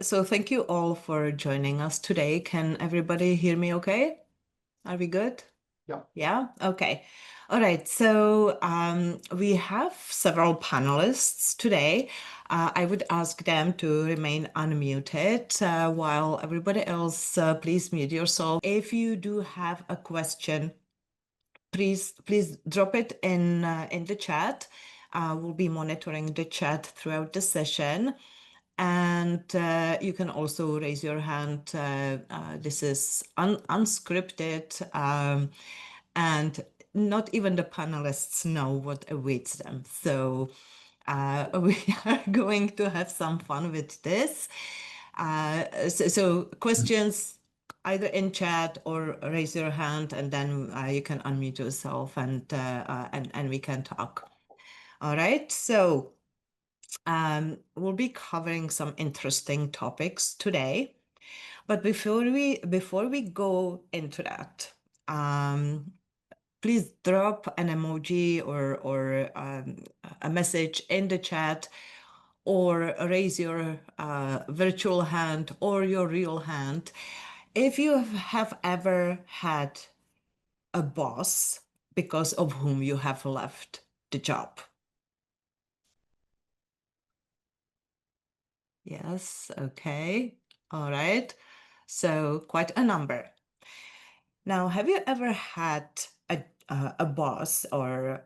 So thank you all for joining us today. Can everybody hear me okay? Are we good? Yeah. Yeah? Okay. All right. So we have several panelists today. I would ask them to remain unmuted while everybody else, please mute yourself. If you do have a question, please drop it in the chat. We'll be monitoring the chat throughout the session. And you can also raise your hand. This is unscripted, and not even the panelists know what awaits them. So we are going to have some fun with this. So questions either in chat or raise your hand, and then you can unmute yourself and we can talk. All right. So we'll be covering some interesting topics today. But before we go into that, please drop an emoji or a message in the chat, or raise your virtual hand or your real hand if you have ever had a boss because of whom you have left the job. Yes, okay. All right. So quite a number. Now, have you ever had a boss or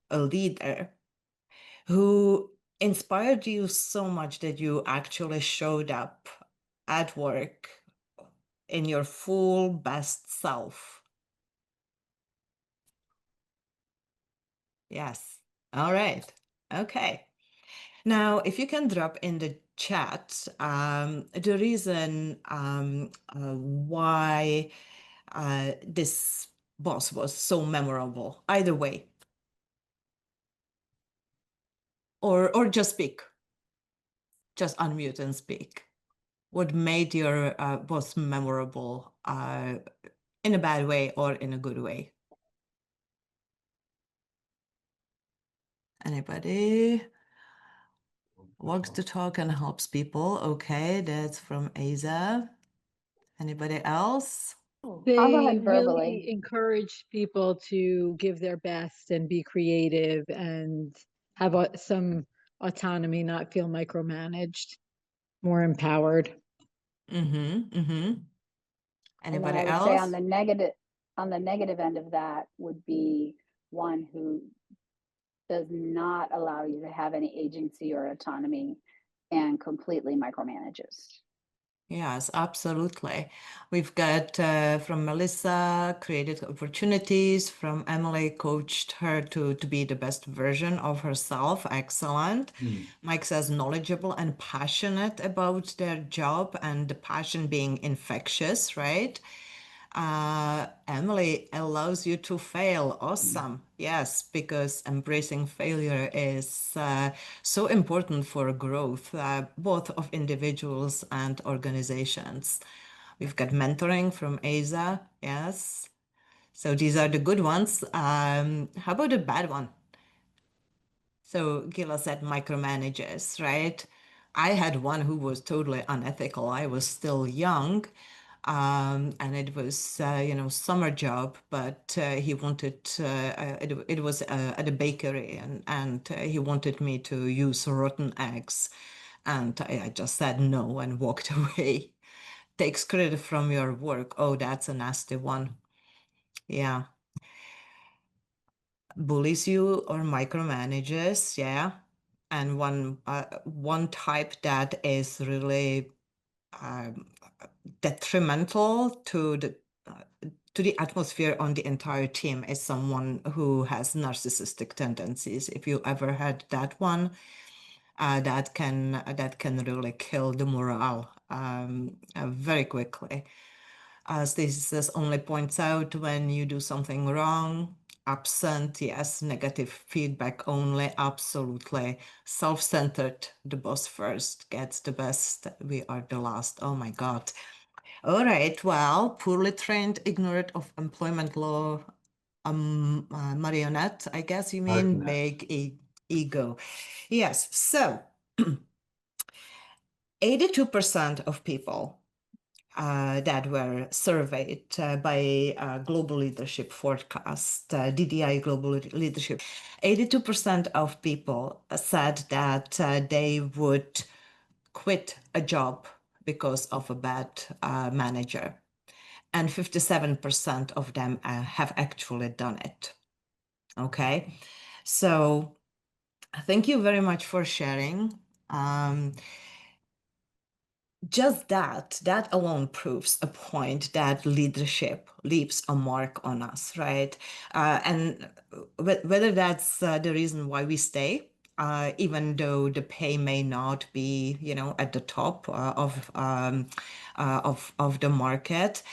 a leader who inspired you so much that you actually showed up at work in your full best self? Yes. All right. Okay. Now, if you can drop in the chat the reason why this boss was so memorable, either way, or just speak, just unmute and speak. What made your boss memorable in a bad way or in a good way? Anybody? Walks the talk and helps people. Okay, that's from Aza. Anybody else? I'll go They ahead verbally. really encourage people to give their best and be creative and have some autonomy, not feel micromanaged, more empowered. Mm-hmm. Mm-hmm. And then Anybody I would say else? on the negative end of that would be one who does not allow you to have any agency or autonomy and completely micromanages. Yes, absolutely. We've got from Melissa, created opportunities. From Emily, coached her to be the best version of herself. Excellent. Mike says knowledgeable and passionate about their job, and the passion being infectious, right? Emily allows you to fail. Awesome. Yes, because embracing failure is so important for growth, both of individuals and organizations. We've got mentoring from Aza. Yes. So these are the good ones. How about the bad one? So Gila said micromanages, right? I had one who was totally unethical. I was still young. And it was, summer job, but he wanted, it was at a bakery, and he wanted me to use rotten eggs. And I just said no and walked away. Takes credit from your work. Oh, that's a nasty one. Yeah. Bullies you or micromanages. Yeah. And one type that is really detrimental to the atmosphere on the entire team is someone who has narcissistic tendencies. If you ever had that one, that can really kill the morale very quickly. As this only points out when you do something wrong. Absent, yes. Negative feedback only, absolutely. Self-centered, the boss first gets the best, we are the last. Oh my God. All right, well, poorly trained, ignorant of employment law, marionette, I guess you mean, big ego. Yes, so 82% of people that were surveyed by Global Leadership Forecast, DDI Global Leadership, 82% of people said that they would quit a job because of a bad manager. And 57% of them have actually done it. Okay, so thank you very much for sharing. Just that alone proves a point that leadership leaves a mark on us, right? And whether that's the reason why we stay, even though the pay may not be, at the top of the market,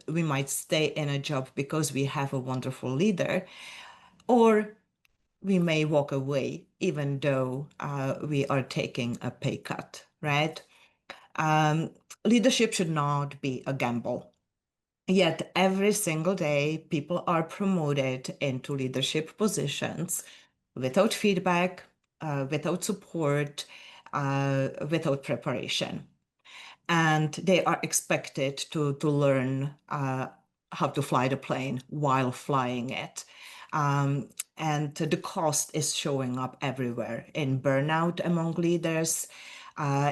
we might stay in a job because we have a wonderful leader, or we may walk away even though we are taking a pay cut, right? Leadership should not be a gamble. Yet every single day, people are promoted into leadership positions without feedback, without support, without preparation. And they are expected to learn how to fly the plane while flying it. And the cost is showing up everywhere in burnout among leaders,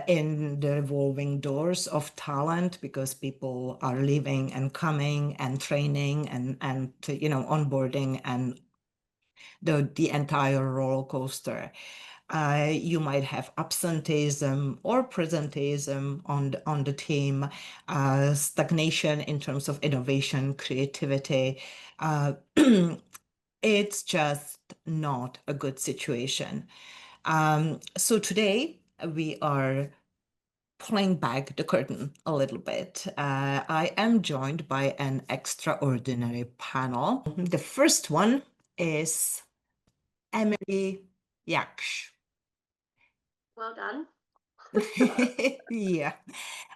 in the revolving doors of talent because people are leaving and coming and training and onboarding and the entire roller coaster. You might have absenteeism or presenteeism on the team, stagnation in terms of innovation, creativity. It's just not a good situation. So today we are pulling back the curtain a little bit. I am joined by an extraordinary panel. The first one is Emily Yaksh. Well done. Yeah.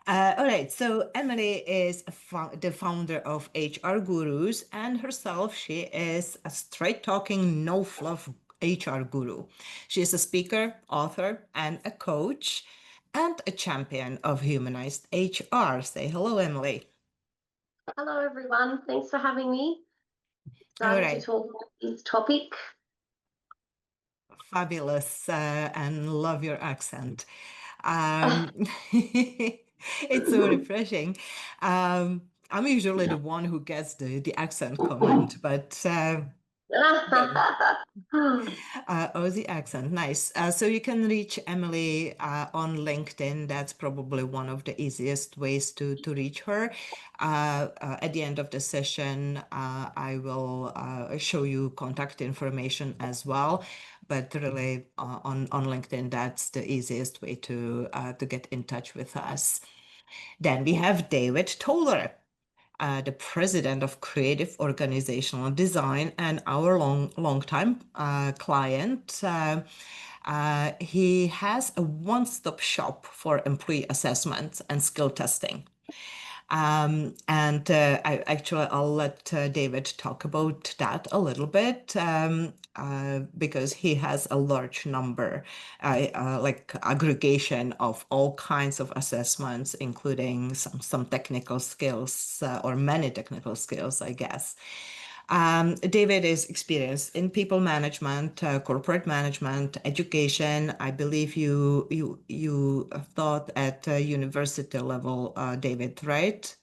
All right. So Emily is the founder of HR Gurus, and herself, she is a straight talking, no fluff HR guru. She is a speaker, author, and a coach, and a champion of humanized HR. Say hello, Emily. Hello, everyone. Thanks for having me. All Excited right. to talk about this topic. Fabulous, and love your accent. It's so refreshing. I'm usually the one who gets the accent comment, but good. Aussie accent, nice. So you can reach Emily on LinkedIn. That's probably one of the easiest ways to reach her. At the end of the session, I will show you contact information as well. But really, on LinkedIn, that's the easiest way to get in touch with us. Then we have David Toller, the president of Creative Organizational Design and our long-time client. He has a one-stop shop for employee assessment and skill testing. I'll let David talk about that a little bit because he has a large number, like aggregation of all kinds of assessments, including some technical skills or many technical skills, I guess. David is experienced in people management, corporate management, education. I believe you taught at university level, David, right?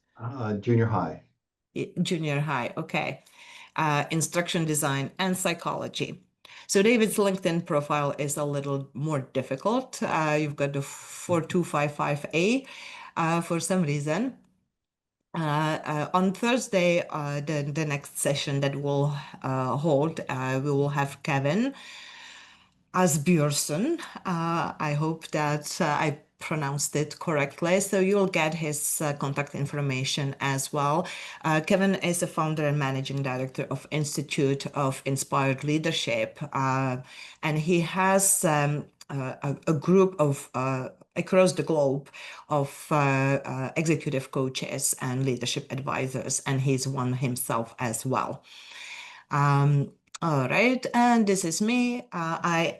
Junior high. Junior high, okay. Instruction design and psychology. So David's LinkedIn profile is a little more difficult. You've got the 4255A for some reason. On Thursday, the next session that we'll hold, we will have Kevin Asbjørnsen. I hope that I pronounced it correctly. So you'll get his contact information as well. Kevin is a founder and managing director of Institute of Inspired Leadership, and he has a group of across the globe of executive coaches and leadership advisors, and he's one himself as well. All right, and this is me. My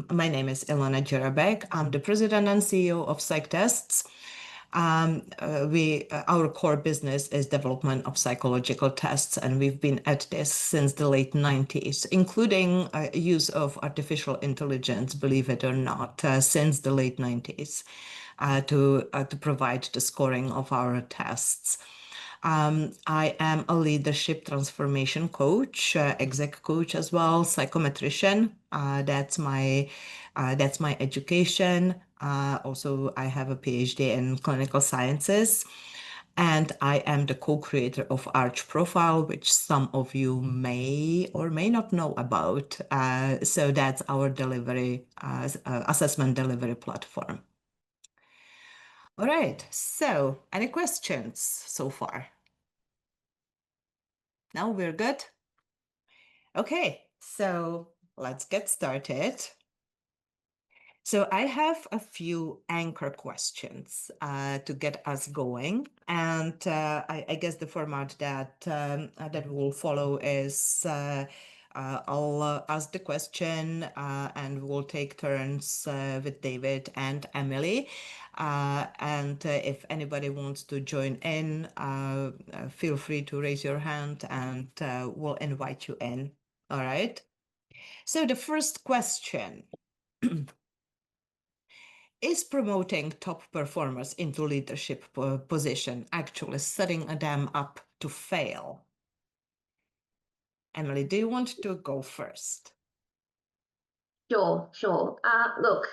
name is Ilona Jerabek. I'm the president and CEO of PsychTests. Our core business is development of psychological tests, and we've been at this since the late 90s, including use of artificial intelligence, believe it or not, since the late 90s, to provide the scoring of our tests. I am a leadership transformation coach, exec coach as well, psychometrician. That's my education. Also, I have a PhD in clinical sciences, and I am the co-creator of Arch Profile, which some of you may or may not know about. So that's our assessment delivery platform. All right. So, any questions so far? Now we're good? Okay, so let's get started. So I have a few anchor questions to get us going, and I guess the format that we'll follow is I'll ask the question, and we'll take turns with David and Emily. And if anybody wants to join in, feel free to raise your hand, and we'll invite you in. All right. So the first question. Is promoting top performers into leadership position actually setting them up to fail? Emily, do you want to go first? Sure. Look,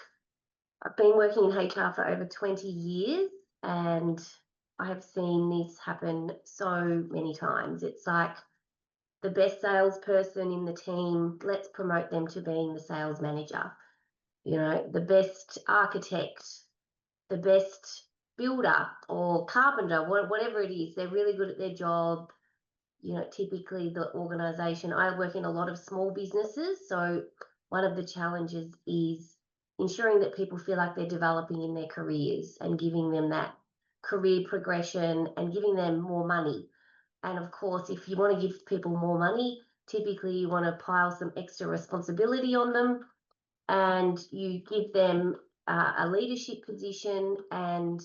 I've been working in HR for over 20 years, and I have seen this happen so many times. It's like the best salesperson in the team, let's promote them to being the sales manager. You know, the best architect, the best builder or carpenter, whatever it is, they're really good at their job. You know, typically the organization, I work in a lot of small businesses. So one of the challenges is ensuring that people feel like they're developing in their careers and giving them that career progression and giving them more money. And of course, if you want to give people more money, typically you want to pile some extra responsibility on them, and you give them a leadership position, and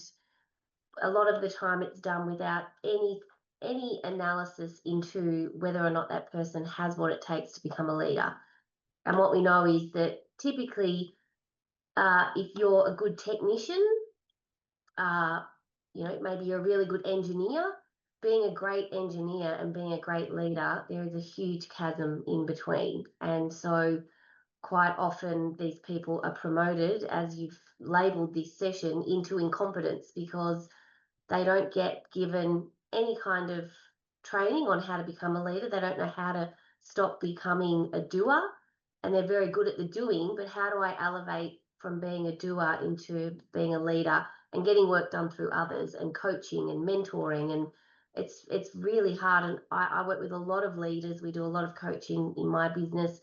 a lot of the time it's done without any analysis into whether or not that person has what it takes to become a leader. And what we know is that typically, if you're a good technician, you know, maybe you're a really good engineer, being a great engineer and being a great leader, there is a huge chasm in between. And so quite often these people are promoted, as you've labeled this session, into incompetence, because they don't get given any kind of training on how to become a leader. They don't know how to stop becoming a doer, and they're very good at the doing, but how do I elevate from being a doer into being a leader and getting work done through others and coaching and mentoring? And it's really hard. And I work with a lot of leaders. We do a lot of coaching in my business,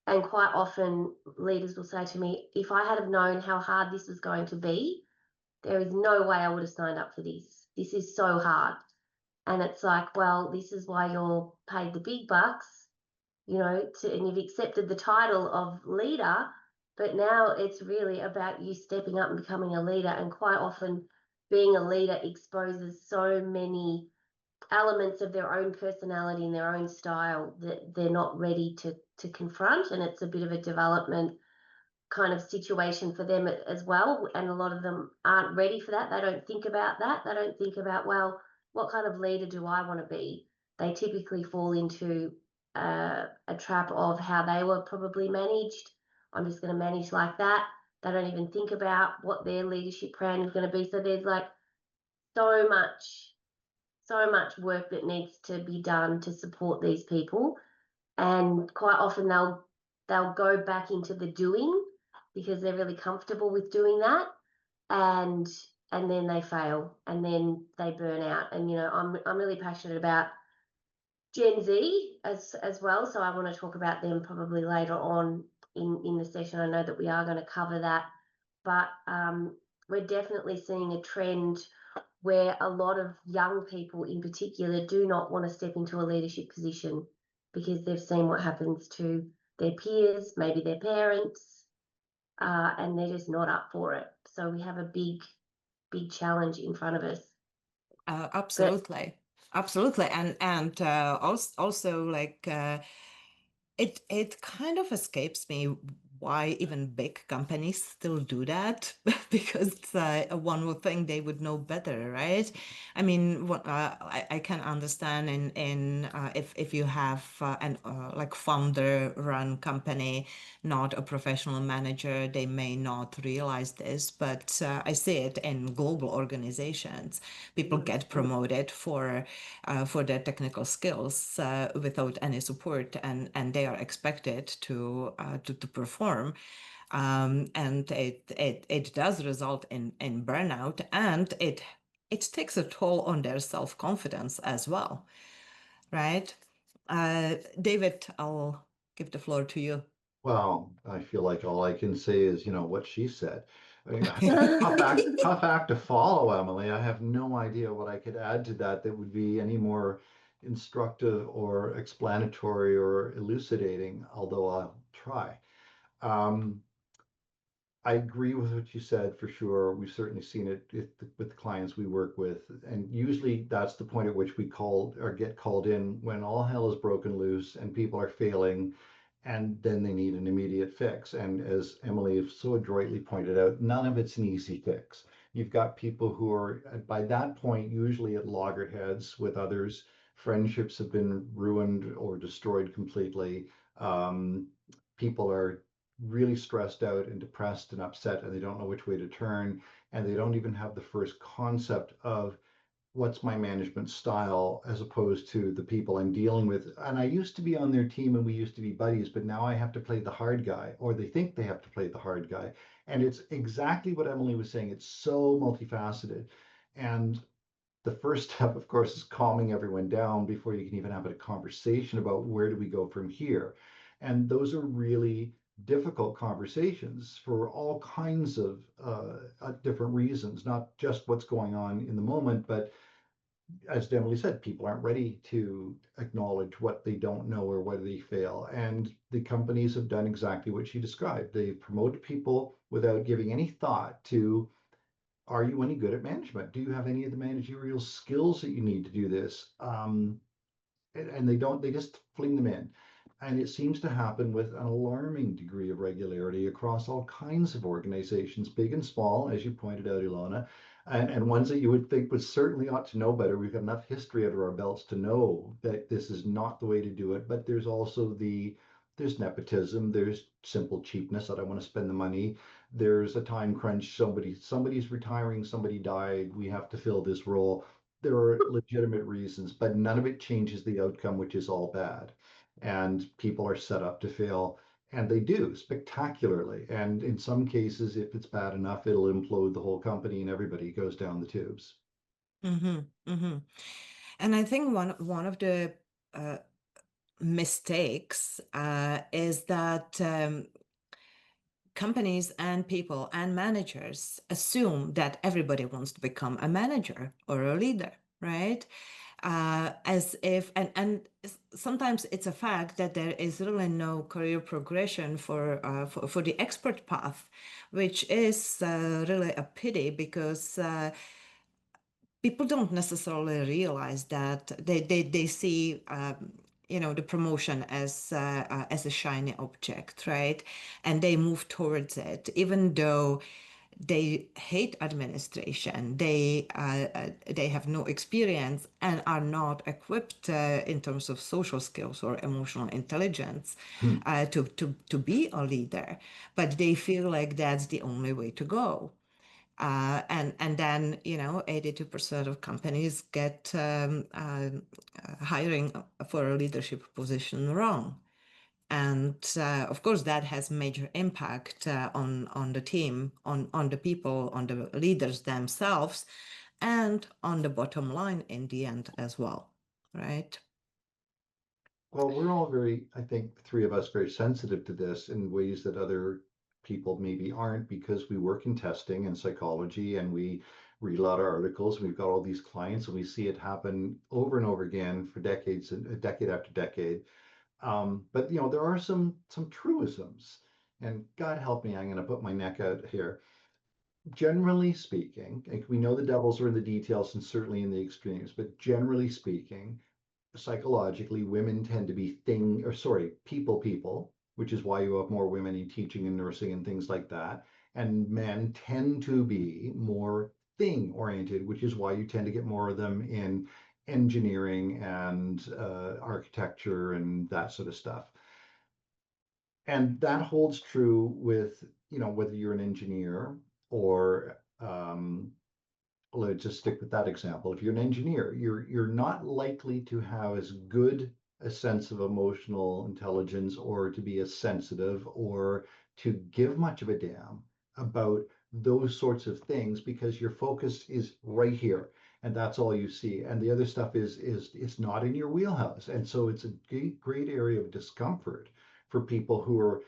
and quite often leaders will say to me, if I had have known how hard this was going to be, there is no way I would have signed up for this. This is so hard. And it's like, well, this is why you're paid the big bucks, you know, and you've accepted the title of leader, but now it's really about you stepping up and becoming a leader. And quite often being a leader exposes so many elements of their own personality and their own style that they're not ready to confront. And it's a bit of a development kind of situation for them as well. And a lot of them aren't ready for that. They don't think about that. They don't think about, well, what kind of leader do I want to be? They typically fall into a trap of how they were probably managed. I'm just going to manage like that. They don't even think about what their leadership plan is going to be. So there's like so much work that needs to be done to support these people. And quite often they'll go back into the doing because they're really comfortable with doing that, and then they fail, and then they burn out. And you know, I'm really passionate about Gen Z as well, so I want to talk about them probably later on in the session. I know that we are going to cover that, but we're definitely seeing a trend where a lot of young people in particular do not want to step into a leadership position. because they've seen what happens to their peers, maybe their parents, and they're just not up for it. So we have a big challenge in front of us. But Absolutely. Absolutely. And also like it kind of escapes me why even big companies still do that because one would think they would know better, right? I mean, I can understand in if you have an like founder-run company, not a professional manager, they may not realize this, but I see it in global organizations. People get promoted for their technical skills without any support, and they are expected to perform. And it does result in burnout, and it takes a toll on their self-confidence as well, right? David, I'll give the floor to you. Well, I feel like all I can say is, what she said. I mean, tough act to follow, Emily. I have no idea what I could add to that that would be any more instructive or explanatory or elucidating, although I'll try. Um, I agree with what you said for sure. We've certainly seen it with the clients we work with, and usually that's the point at which we call or get called in when all hell is broken loose and people are failing, and then they need an immediate fix. And as Emily so adroitly pointed out, none of it's an easy fix. You've got people who are by that point usually at loggerheads with others. Friendships have been ruined or destroyed completely. Um, People are really stressed out and depressed and upset, and they don't know which way to turn, and they don't even have the first concept of what's my management style as opposed to the people I'm dealing with. And I used to be on their team and we used to be buddies, but now I have to play the hard guy, or they think they have to play the hard guy. And it's exactly what Emily was saying. It's so multifaceted. And the first step, of course, is calming everyone down before you can even have a conversation about where do we go from here. And those are really difficult conversations for all kinds of different reasons, not just what's going on in the moment, but as Emily said, people aren't ready to acknowledge what they don't know or where they fail. And the companies have done exactly what she described. They've promoted people without giving any thought to, are you any good at management? Do you have any of the managerial skills that you need to do this? And they just fling them in. And it seems to happen with an alarming degree of regularity across all kinds of organizations, big and small, as you pointed out, Ilona, and ones that you would think would certainly ought to know better. We've got enough history under our belts to know that this is not the way to do it. But there's also there's nepotism, there's simple cheapness. I don't want to spend the money. There's a time crunch. Somebody's retiring, somebody died. We have to fill this role. There are legitimate reasons, but none of it changes the outcome, which is all bad. And people are set up to fail, and they do spectacularly. And in some cases, if it's bad enough, it'll implode the whole company and everybody goes down the tubes. Mm-hmm, mm-hmm. And I think one of the uh, mistakes is that companies and people and managers assume that everybody wants to become a manager or a leader, right? As if, and sometimes it's a fact that there is really no career progression for the expert path, which is really a pity because people don't necessarily realize that they see the promotion as a shiny object, right? And they move towards it even though they hate administration, they have no experience and are not equipped in terms of social skills or emotional intelligence Hmm. to be a leader, but they feel like that's the only way to go. And then 82% of companies get hiring for a leadership position wrong, and of course that has major impact on the team, on the people, on the leaders themselves, and on the bottom line in the end as well, right? Well, we're all I think the three of us, very sensitive to this in ways that other people maybe aren't, because we work in testing and psychology and we read a lot of articles. We've got all these clients and we see it happen over and over again for decades and decade after decade. But there are some truisms, and God help me, I'm going to put my neck out here. Generally speaking, like, we know the devils are in the details and certainly in the extremes, but generally speaking, psychologically, women tend to be people, which is why you have more women in teaching and nursing and things like that. And men tend to be more thing oriented, which is why you tend to get more of them in engineering and architecture and that sort of stuff. And that holds true with, whether you're an engineer or let's just stick with that example. If you're an engineer, you're not likely to have as good a sense of emotional intelligence, or to be as sensitive, or to give much of a damn about those sorts of things, because your focus is right here and that's all you see. And the other stuff is not in your wheelhouse. And so it's a great area of discomfort for people who are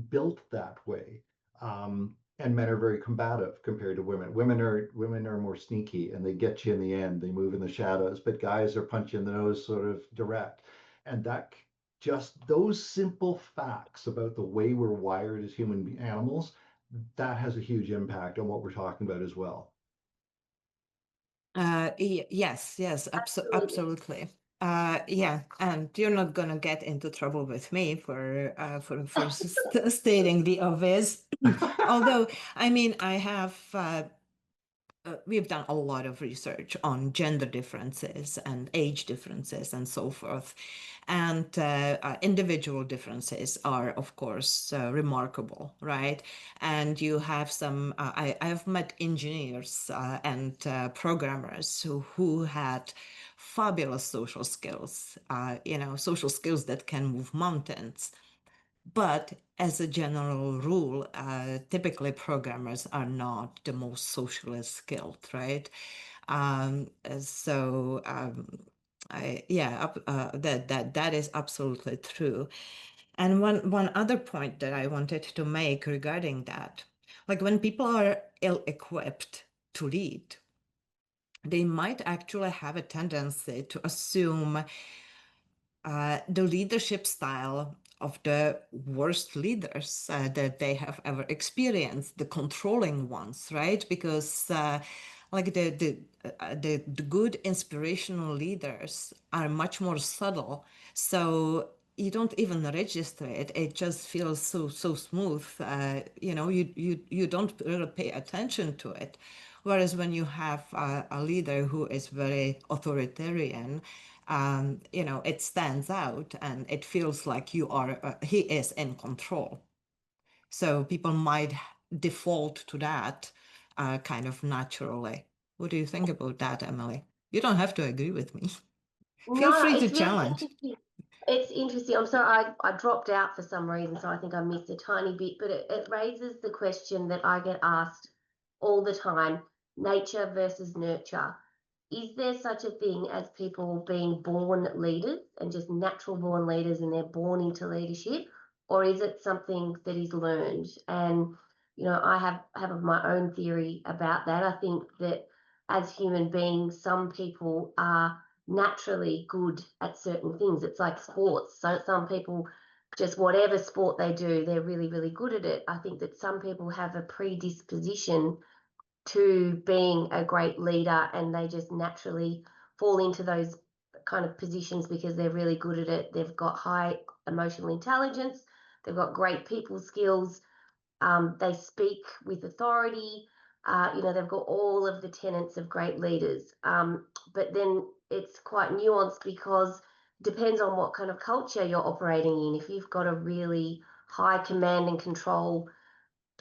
built that way. And men are very combative compared to women. Women are more sneaky, and they get you in the end. They move in the shadows, but guys are punch in the nose, sort of direct. And that, just those simple facts about the way we're wired as human animals, that has a huge impact on what we're talking about as well. Yes, Absolutely. absolutely. Yeah, and you're not gonna get into trouble with me for stating the obvious. Although, I mean, I have we've done a lot of research on gender differences and age differences and so forth. And individual differences are, of course, remarkable, right? And you have some, I've met engineers and programmers who had fabulous social skills, social skills that can move mountains. But as a general rule, typically programmers are not the most socially skilled, right? So that is absolutely true. And one other point that I wanted to make regarding that, like when people are ill-equipped to lead, they might actually have a tendency to assume the leadership style of the worst leaders that they have ever experienced, the controlling ones, right? Because like the good inspirational leaders are much more subtle, so you don't even register it. It just feels so smooth. You don't really pay attention to it. Whereas when you have a leader who is very authoritarian, it stands out and it feels like he is in control. So people might default to that kind of naturally. What do you think about that, Emily? You don't have to agree with me. Feel No, free to it's really challenge. interesting. It's interesting. I'm sorry, I dropped out for some reason, so I think I missed a tiny bit, but it raises the question that I get asked all the time, nature versus nurture. Is there such a thing as people being born leaders and just natural born leaders and they're born into leadership, or is it something that is learned? And I have my own theory about that. I think that as human beings, some people are naturally good at certain things. It's like sports. So some people, just whatever sport they do, they're really, really good at it. I think that some people have a predisposition to being a great leader and they just naturally fall into those kind of positions because they're really good at it. They've got high emotional intelligence, they've got great people skills, they speak with authority. They've got all of the tenets of great leaders. But then it's quite nuanced because it depends on what kind of culture you're operating in. If you've got a really high command and control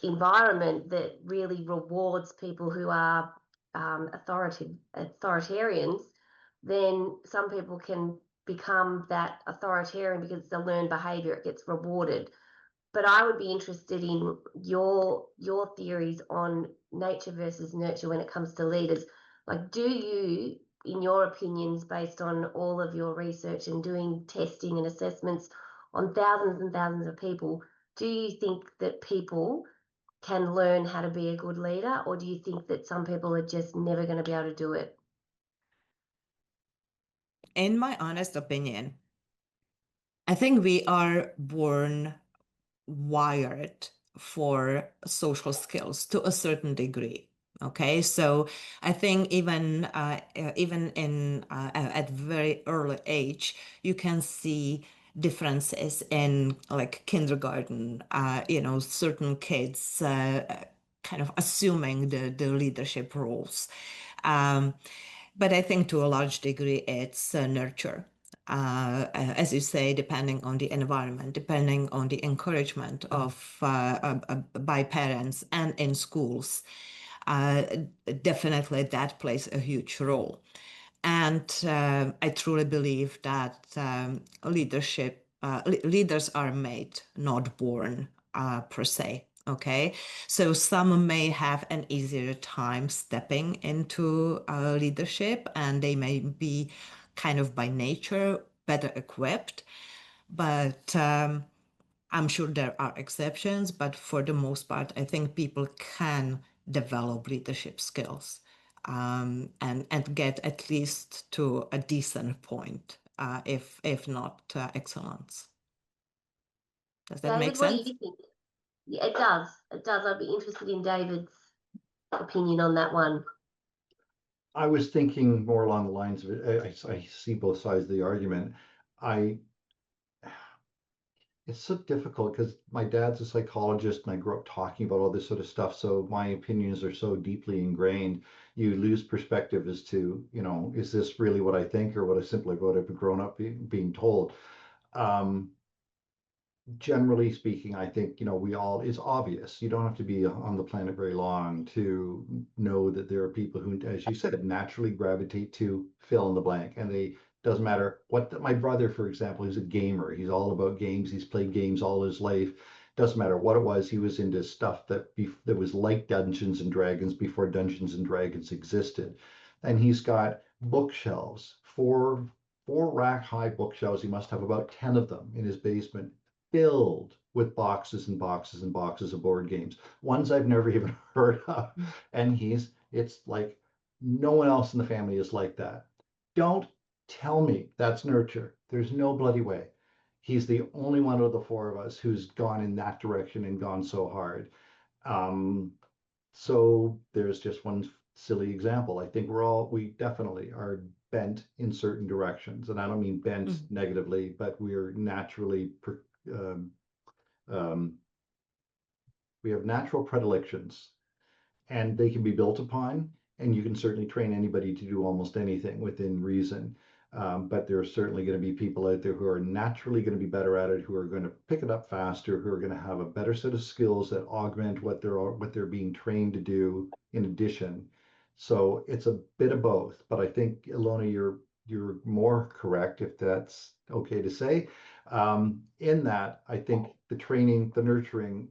environment that really rewards people who are authoritarians, then some people can become that authoritarian because it's a learned behavior, it gets rewarded. But I would be interested in your theories on nature versus nurture when it comes to leaders. Like, do you, in your opinions, based on all of your research and doing testing and assessments on thousands and thousands of people, do you think that people can learn how to be a good leader, or do you think that some people are just never going to be able to do it? In my honest opinion, I think we are born wired for social skills to a certain degree. Okay, so I think even in at very early age, you can see differences in like kindergarten. Certain kids kind of assuming the leadership roles. Um, but I think to a large degree, it's nurture. As you say, depending on the environment, depending on the encouragement of by parents and in schools, uh, definitely that plays a huge role. And I truly believe that leaders are made, not born, per se. Okay, so some may have an easier time stepping into leadership, and they may be kind of by nature better equipped. But I'm sure there are exceptions, but for the most part, I think people can develop leadership skills and get at least to a decent point, if not excellence. Does that make David, what do sense? you think? Yeah, it does. It does. I'd be interested in David's opinion on that one. I was thinking more along the lines of it. I see both sides of the argument. I It's so difficult because my dad's a psychologist and I grew up talking about all this sort of stuff. So my opinions are so deeply ingrained. You lose perspective as to, is this really what I think or what I simply what I've grown up being told? Um, Generally speaking, I think, it's obvious. You don't have to be on the planet very long to know that there are people who, as you said, naturally gravitate to fill in the blank. And they doesn't matter my brother, for example, is a gamer. He's all about games. He's played games all his life. Doesn't matter what it was. He was into stuff that was like Dungeons and Dragons before Dungeons and Dragons existed. And he's got bookshelves, four rack high bookshelves. He must have about 10 of them in his basement filled with boxes and boxes and boxes of board games, ones I've never even heard of. And it's like no one else in the family is like that. Don't tell me that's nurture. There's no bloody way. He's the only one of the four of us who's gone in that direction and gone so hard. Um, so there's just one silly example. I think we definitely are bent in certain directions. And I don't mean bent negatively, but we're naturally um, um, we have natural predilections and they can be built upon. And you can certainly train anybody to do almost anything within reason. But there are certainly going to be people out there who are naturally going to be better at it, who are going to pick it up faster, who are going to have a better set of skills that augment what they're being trained to do in addition. So it's a bit of both. But I think, Ilona, you're more correct, if that's okay to say. In that, I think the training, the nurturing,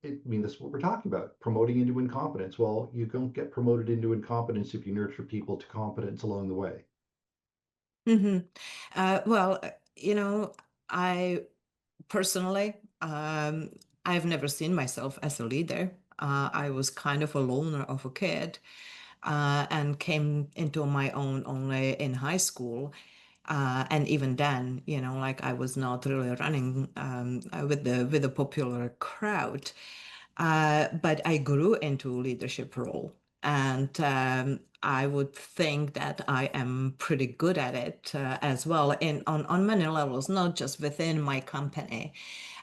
that's what we're talking about, promoting into incompetence. Well, you don't get promoted into incompetence if you nurture people to competence along the way. Mm-hmm. Well, I personally, I've never seen myself as a leader. I was kind of a loner of a kid, and came into my own only in high school. And even then, like I was not really running with the popular crowd. But I grew into leadership role, and I would think that I am pretty good at it as well, in on many levels, not just within my company.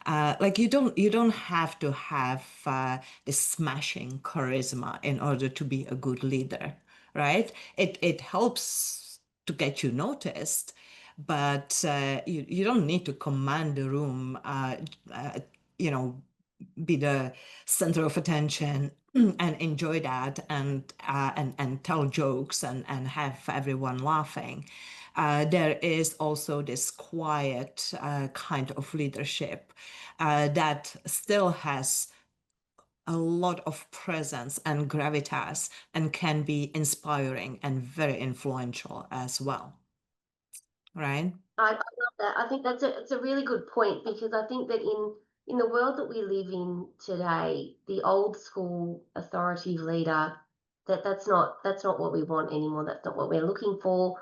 Like you don't have to have this smashing charisma in order to be a good leader, right? It helps to get you noticed, but you don't need to command the room. You know, be the center of attention and enjoy that and tell jokes and have everyone laughing. There is also this quiet kind of leadership that still has a lot of presence and gravitas and can be inspiring and very influential as well, right? I love that. I think it's a really good point, because I think that in the world that we live in today, the old school authoritative leader, that's not what we want anymore. That's not what we're looking for.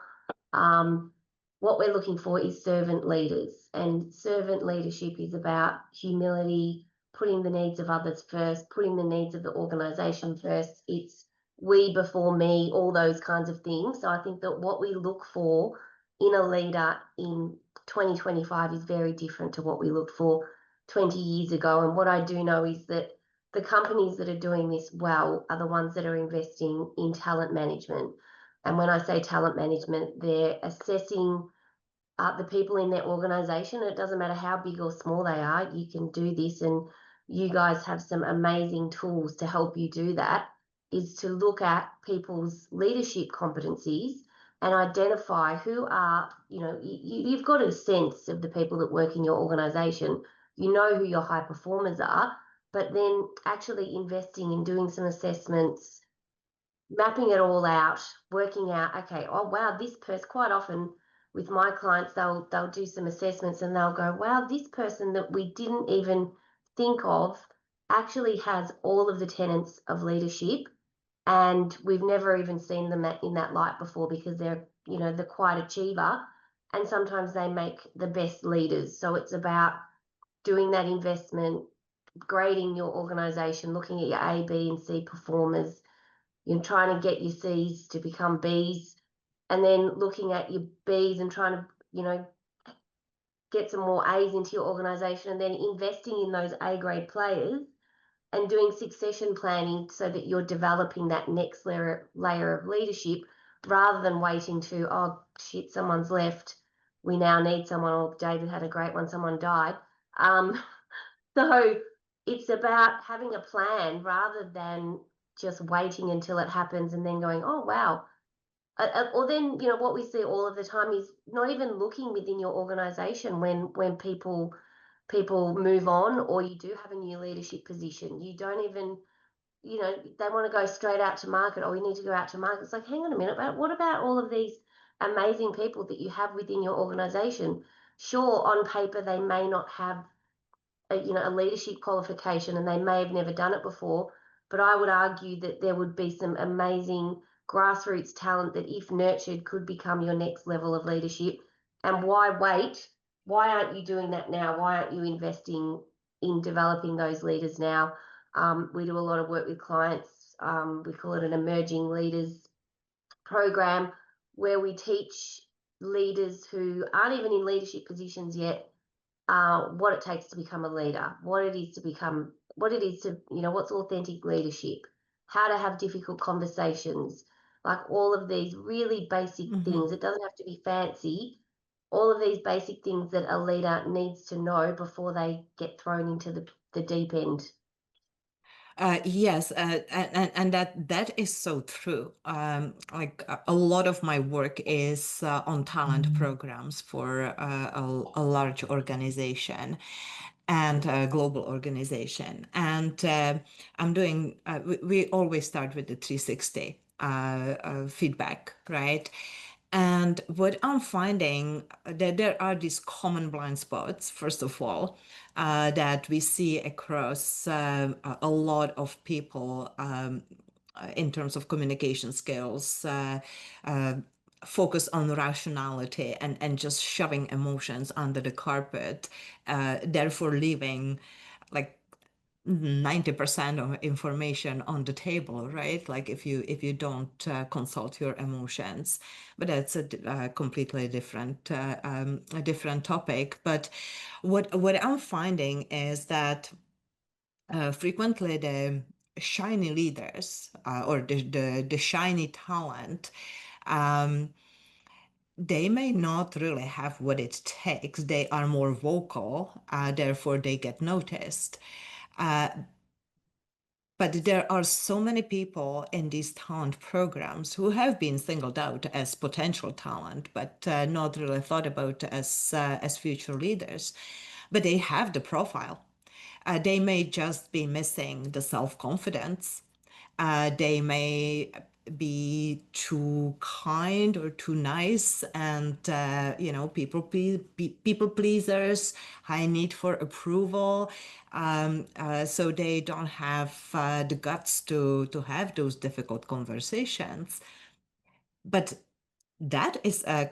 Um, what we're looking for is servant leaders, and servant leadership is about humility, putting the needs of others first, putting the needs of the organisation first. It's we before me, all those kinds of things. So I think that what we look for in a leader in 2025 is very different to what we looked for 20 years ago. And what I do know is that the companies that are doing this well are the ones that are investing in talent management. And when I say talent management, they're assessing the people in their organisation. It doesn't matter how big or small they are, you can do this. And you guys have some amazing tools to help you do that, is to look at people's leadership competencies and identify who are, you've got a sense of the people that work in your organisation. You know who your high performers are, but then actually investing in doing some assessments, mapping it all out, working out, okay, oh wow, this person, quite often with my clients, they'll do some assessments and they'll go, wow, this person that we didn't even think of actually has all of the tenets of leadership, and we've never even seen them in that light before, because they're quite achiever, and sometimes they make the best leaders. So it's about doing that investment, grading your organization, looking at your A, B, and C performers, trying to get your C's to become B's, and then looking at your B's and trying to, get some more A's into your organization, and then investing in those A grade players and doing succession planning so that you're developing that next layer of leadership, rather than waiting to, oh shit, someone's left, we now need someone, or David had a great one, someone died. So it's about having a plan rather than just waiting until it happens and then going, oh wow. Or then, what we see all of the time is not even looking within your organization when people move on, or you do have a new leadership position. You don't even, they want to go straight out to market, or we need to go out to market. It's like, hang on a minute, but what about all of these amazing people that you have within your organization? Sure, on paper, they may not have a leadership qualification, and they may have never done it before, but I would argue that there would be some amazing grassroots talent that, if nurtured, could become your next level of leadership. And why wait? Why aren't you doing that now? Why aren't you investing in developing those leaders now? We do a lot of work with clients. We call it an emerging leaders program, where we teach leaders who aren't even in leadership positions yet what it takes to become a leader, what it is to, what's authentic leadership, how to have difficult conversations, like all of these really basic things. It doesn't have to be fancy. All of these basic things that a leader needs to know before they get thrown into the deep end. Yes, and that is so true. Like a lot of my work is on talent programs for a large organization and a global organization. And I'm doing, we always start with the 360 feedback, right? And what I'm finding, that there are these common blind spots, first of all, that we see across a lot of people in terms of communication skills, focus on rationality and just shoving emotions under the carpet, therefore leaving like 90% of information on the table, right? Like if you don't consult your emotions, but that's a completely different a different topic. But what I'm finding is that frequently the shiny leaders or the shiny talent, they may not really have what it takes. They are more vocal, therefore they get noticed. But there are so many people in these talent programs who have been singled out as potential talent, but not really thought about as future leaders. But they have the profile. They may just be missing the self-confidence. They may be too kind or too nice, and people pleasers, high need for approval. So they don't have the guts to have those difficult conversations. But That is a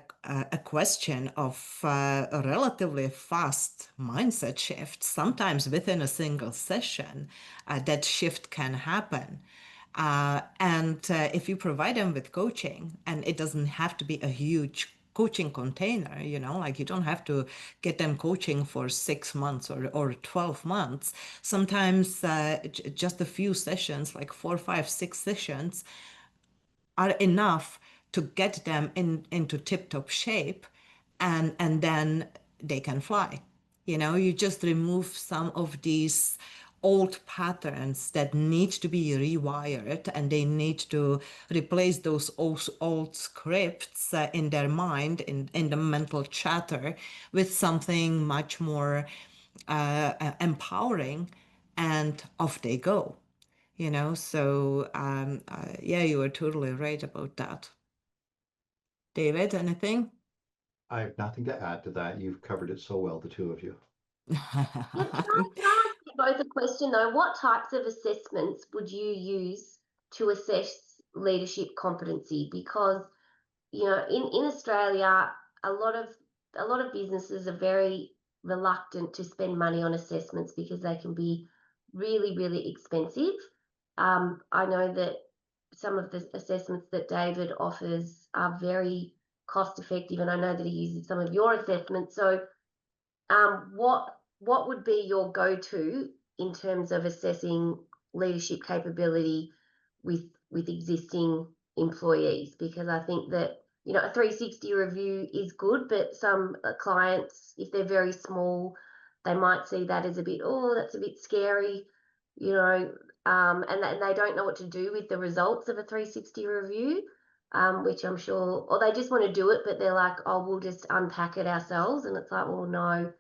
question of a relatively fast mindset shift. Sometimes within a single session, that shift can happen. And if you provide them with coaching, and it doesn't have to be a huge coaching container, like you don't have to get them coaching for 6 months or 12 months. Sometimes just a few sessions, like 4, 5, 6 sessions, are enough to get them into tip-top shape, and then they can fly. You just remove some of these old patterns that need to be rewired, and they need to replace those old scripts in their mind, in the mental chatter, with something much more empowering, and off they go. So yeah, you were totally right about that. David, anything? I have nothing to add to that. You've covered it so well, the two of you. Can I ask you both a question though? What types of assessments would you use to assess leadership competency? Because in Australia, a lot of businesses are very reluctant to spend money on assessments because they can be really, really expensive. I know that some of the assessments that David offers are very cost effective, and I know that he uses some of your assessments. So, what would be your go-to in terms of assessing leadership capability with existing employees? Because I think that a 360 review is good, but some clients, if they're very small, they might see that as a bit, oh, that's a bit scary, and they don't know what to do with the results of a 360 review. Which I'm sure, or they just want to do it, but they're like, oh, we'll just unpack it ourselves, and it's like, well, no,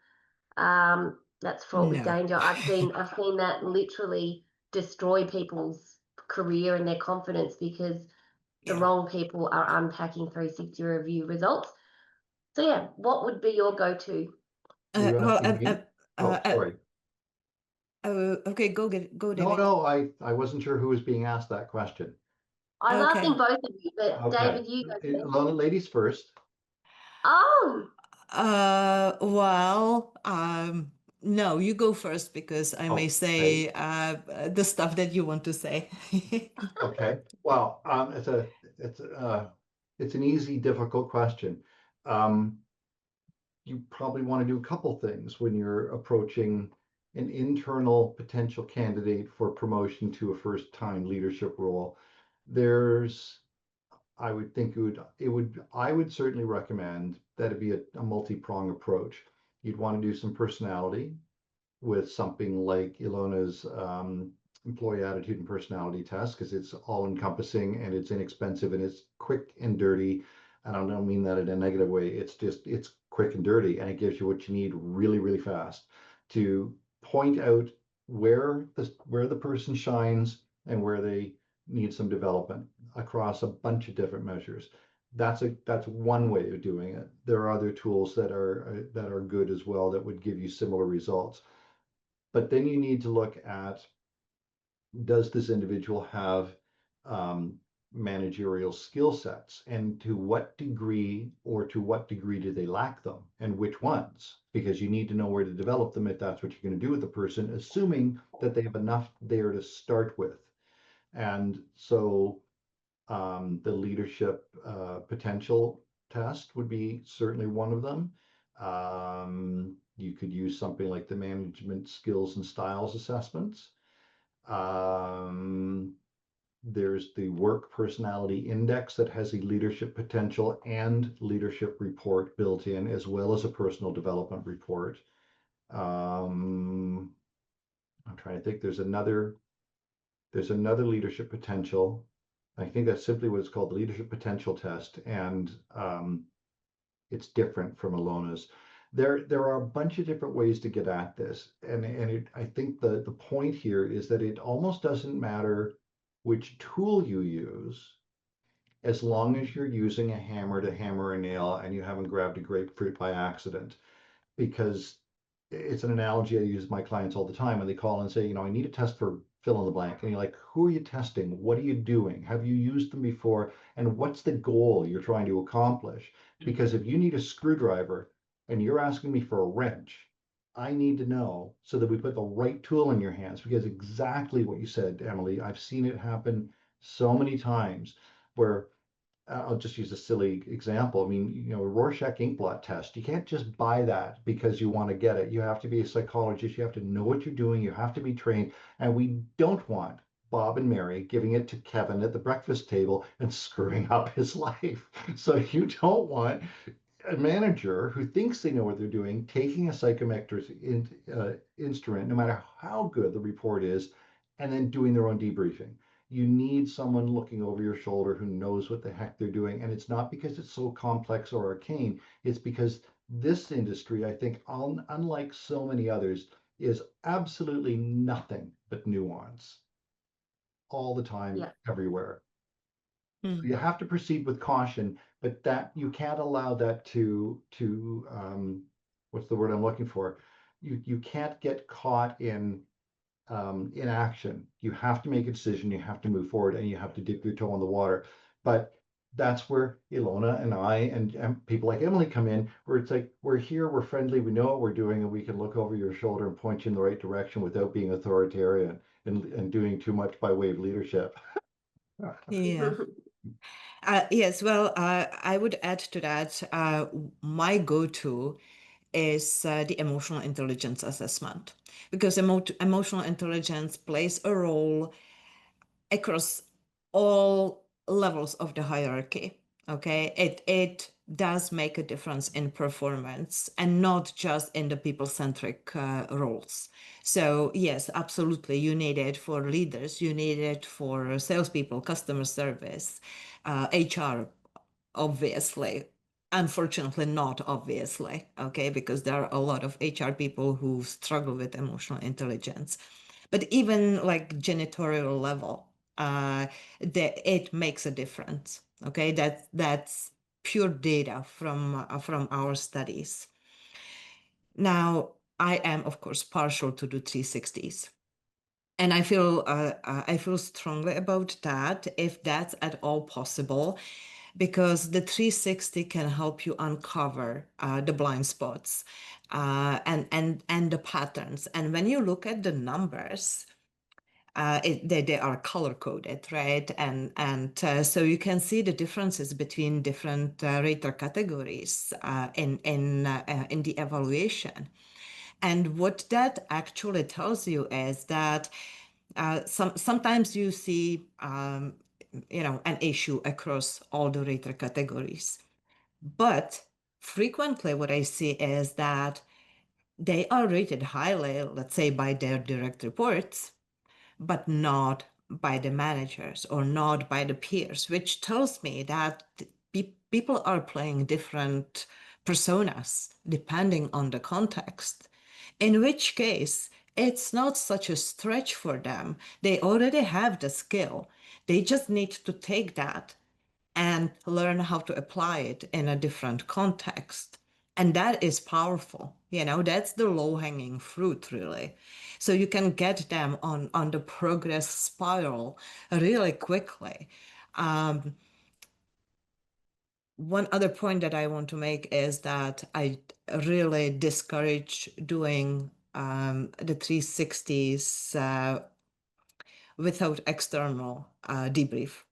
that's fraught with No. danger. I've seen that literally destroy people's career and their confidence because the Yeah. wrong people are unpacking 360 review results. So yeah, what would be your go-to? Are you Well, asking me? Oh, sorry. okay, go No, David. no, I wasn't sure who was being asked that question. I was asking Okay. both of you, but Okay. David, you go first. Ladies first. Oh, Well, no, you go first because I may Oh, okay. say the stuff that you want to say. Okay. Well, it's an easy, difficult question. Um, you probably want to do a couple things when you're approaching an internal potential candidate for promotion to a first-time leadership role. There's, I would think I would certainly recommend that it be a multi-prong approach. You'd want to do some personality with something like Ilona's employee attitude and personality test, because it's all encompassing and it's inexpensive and it's quick and dirty. And I don't mean that in a negative way. It's quick and dirty, and it gives you what you need really, really fast to point out where the person shines and where they need some development across a bunch of different measures. That's one way of doing it. There are other tools that are good as well that would give you similar results. But then you need to look at, does this individual have managerial skill sets, and to what degree do they lack them, and which ones? Because you need to know where to develop them if that's what you're going to do with the person, assuming that they have enough there to start with. And so the leadership potential test would be certainly one of them. You could use something like the management skills and styles assessments. Um, there's the work personality index that has a leadership potential and leadership report built in, as well as a personal development report. I'm trying to think. There's another leadership potential. I think that's simply what it's called, the leadership potential test, and it's different from Alona's. There are a bunch of different ways to get at this, and I think the point here is that it almost doesn't matter which tool you use, as long as you're using a hammer to hammer a nail and you haven't grabbed a grapefruit by accident, because it's an analogy I use with my clients all the time when they call and say, I need a test for fill in the blank. And you're like, who are you testing? What are you doing? Have you used them before? And what's the goal you're trying to accomplish? Because if you need a screwdriver and you're asking me for a wrench, I need to know so that we put the right tool in your hands. Because exactly what you said, Emily, I've seen it happen so many times where I'll just use a silly example. I mean, a Rorschach ink blot test. You can't just buy that because you want to get it. You have to be a psychologist. You have to know what you're doing. You have to be trained. And we don't want Bob and Mary giving it to Kevin at the breakfast table and screwing up his life. So you don't want a manager who thinks they know what they're doing taking a psychometric instrument, no matter how good the report is, and then doing their own debriefing. You need someone looking over your shoulder who knows what the heck they're doing. And it's not because it's so complex or arcane, it's because this industry, I think, unlike so many others, is absolutely nothing but nuance all the time, Yeah. everywhere. Mm. You have to proceed with caution, but that you can't allow that to what's the word I'm looking for? You can't get caught in action. You have to make a decision, you have to move forward, and you have to dip your toe in the water. But that's where Ilona and I and people like Emily come in, where it's like, we're here, we're friendly, we know what we're doing, and we can look over your shoulder and point you in the right direction without being authoritarian and doing too much by way of leadership. Yeah. Yes, well, I would add to that, my go-to is the emotional intelligence assessment, because emotional intelligence plays a role across all levels of the hierarchy. Okay, it does make a difference in performance and not just in the people-centric roles. So yes, absolutely, you need it for leaders, you need it for salespeople, customer service, HR, obviously. Unfortunately, not obviously, okay, because there are a lot of HR people who struggle with emotional intelligence. But even like janitorial level, it makes a difference. Okay, that's pure data from our studies. Now, I am of course partial to the 360s. And I feel strongly about that, if that's at all possible, because the 360 can help you uncover the blind spots and the patterns. And when you look at the numbers, they are color coded, right? And so you can see the differences between different rater categories in the evaluation. And what that actually tells you is that sometimes you see an issue across all the rater categories, but frequently what I see is that they are rated highly, let's say by their direct reports, but not by the managers or not by the peers, which tells me that people are playing different personas depending on the context, in which case it's not such a stretch for them. They already have the skill. They just need to take that and learn how to apply it in a different context. And that is powerful. That's the low-hanging fruit, really. So you can get them on the progress spiral really quickly. One other point that I want to make is that I really discourage doing the 360s without external debrief.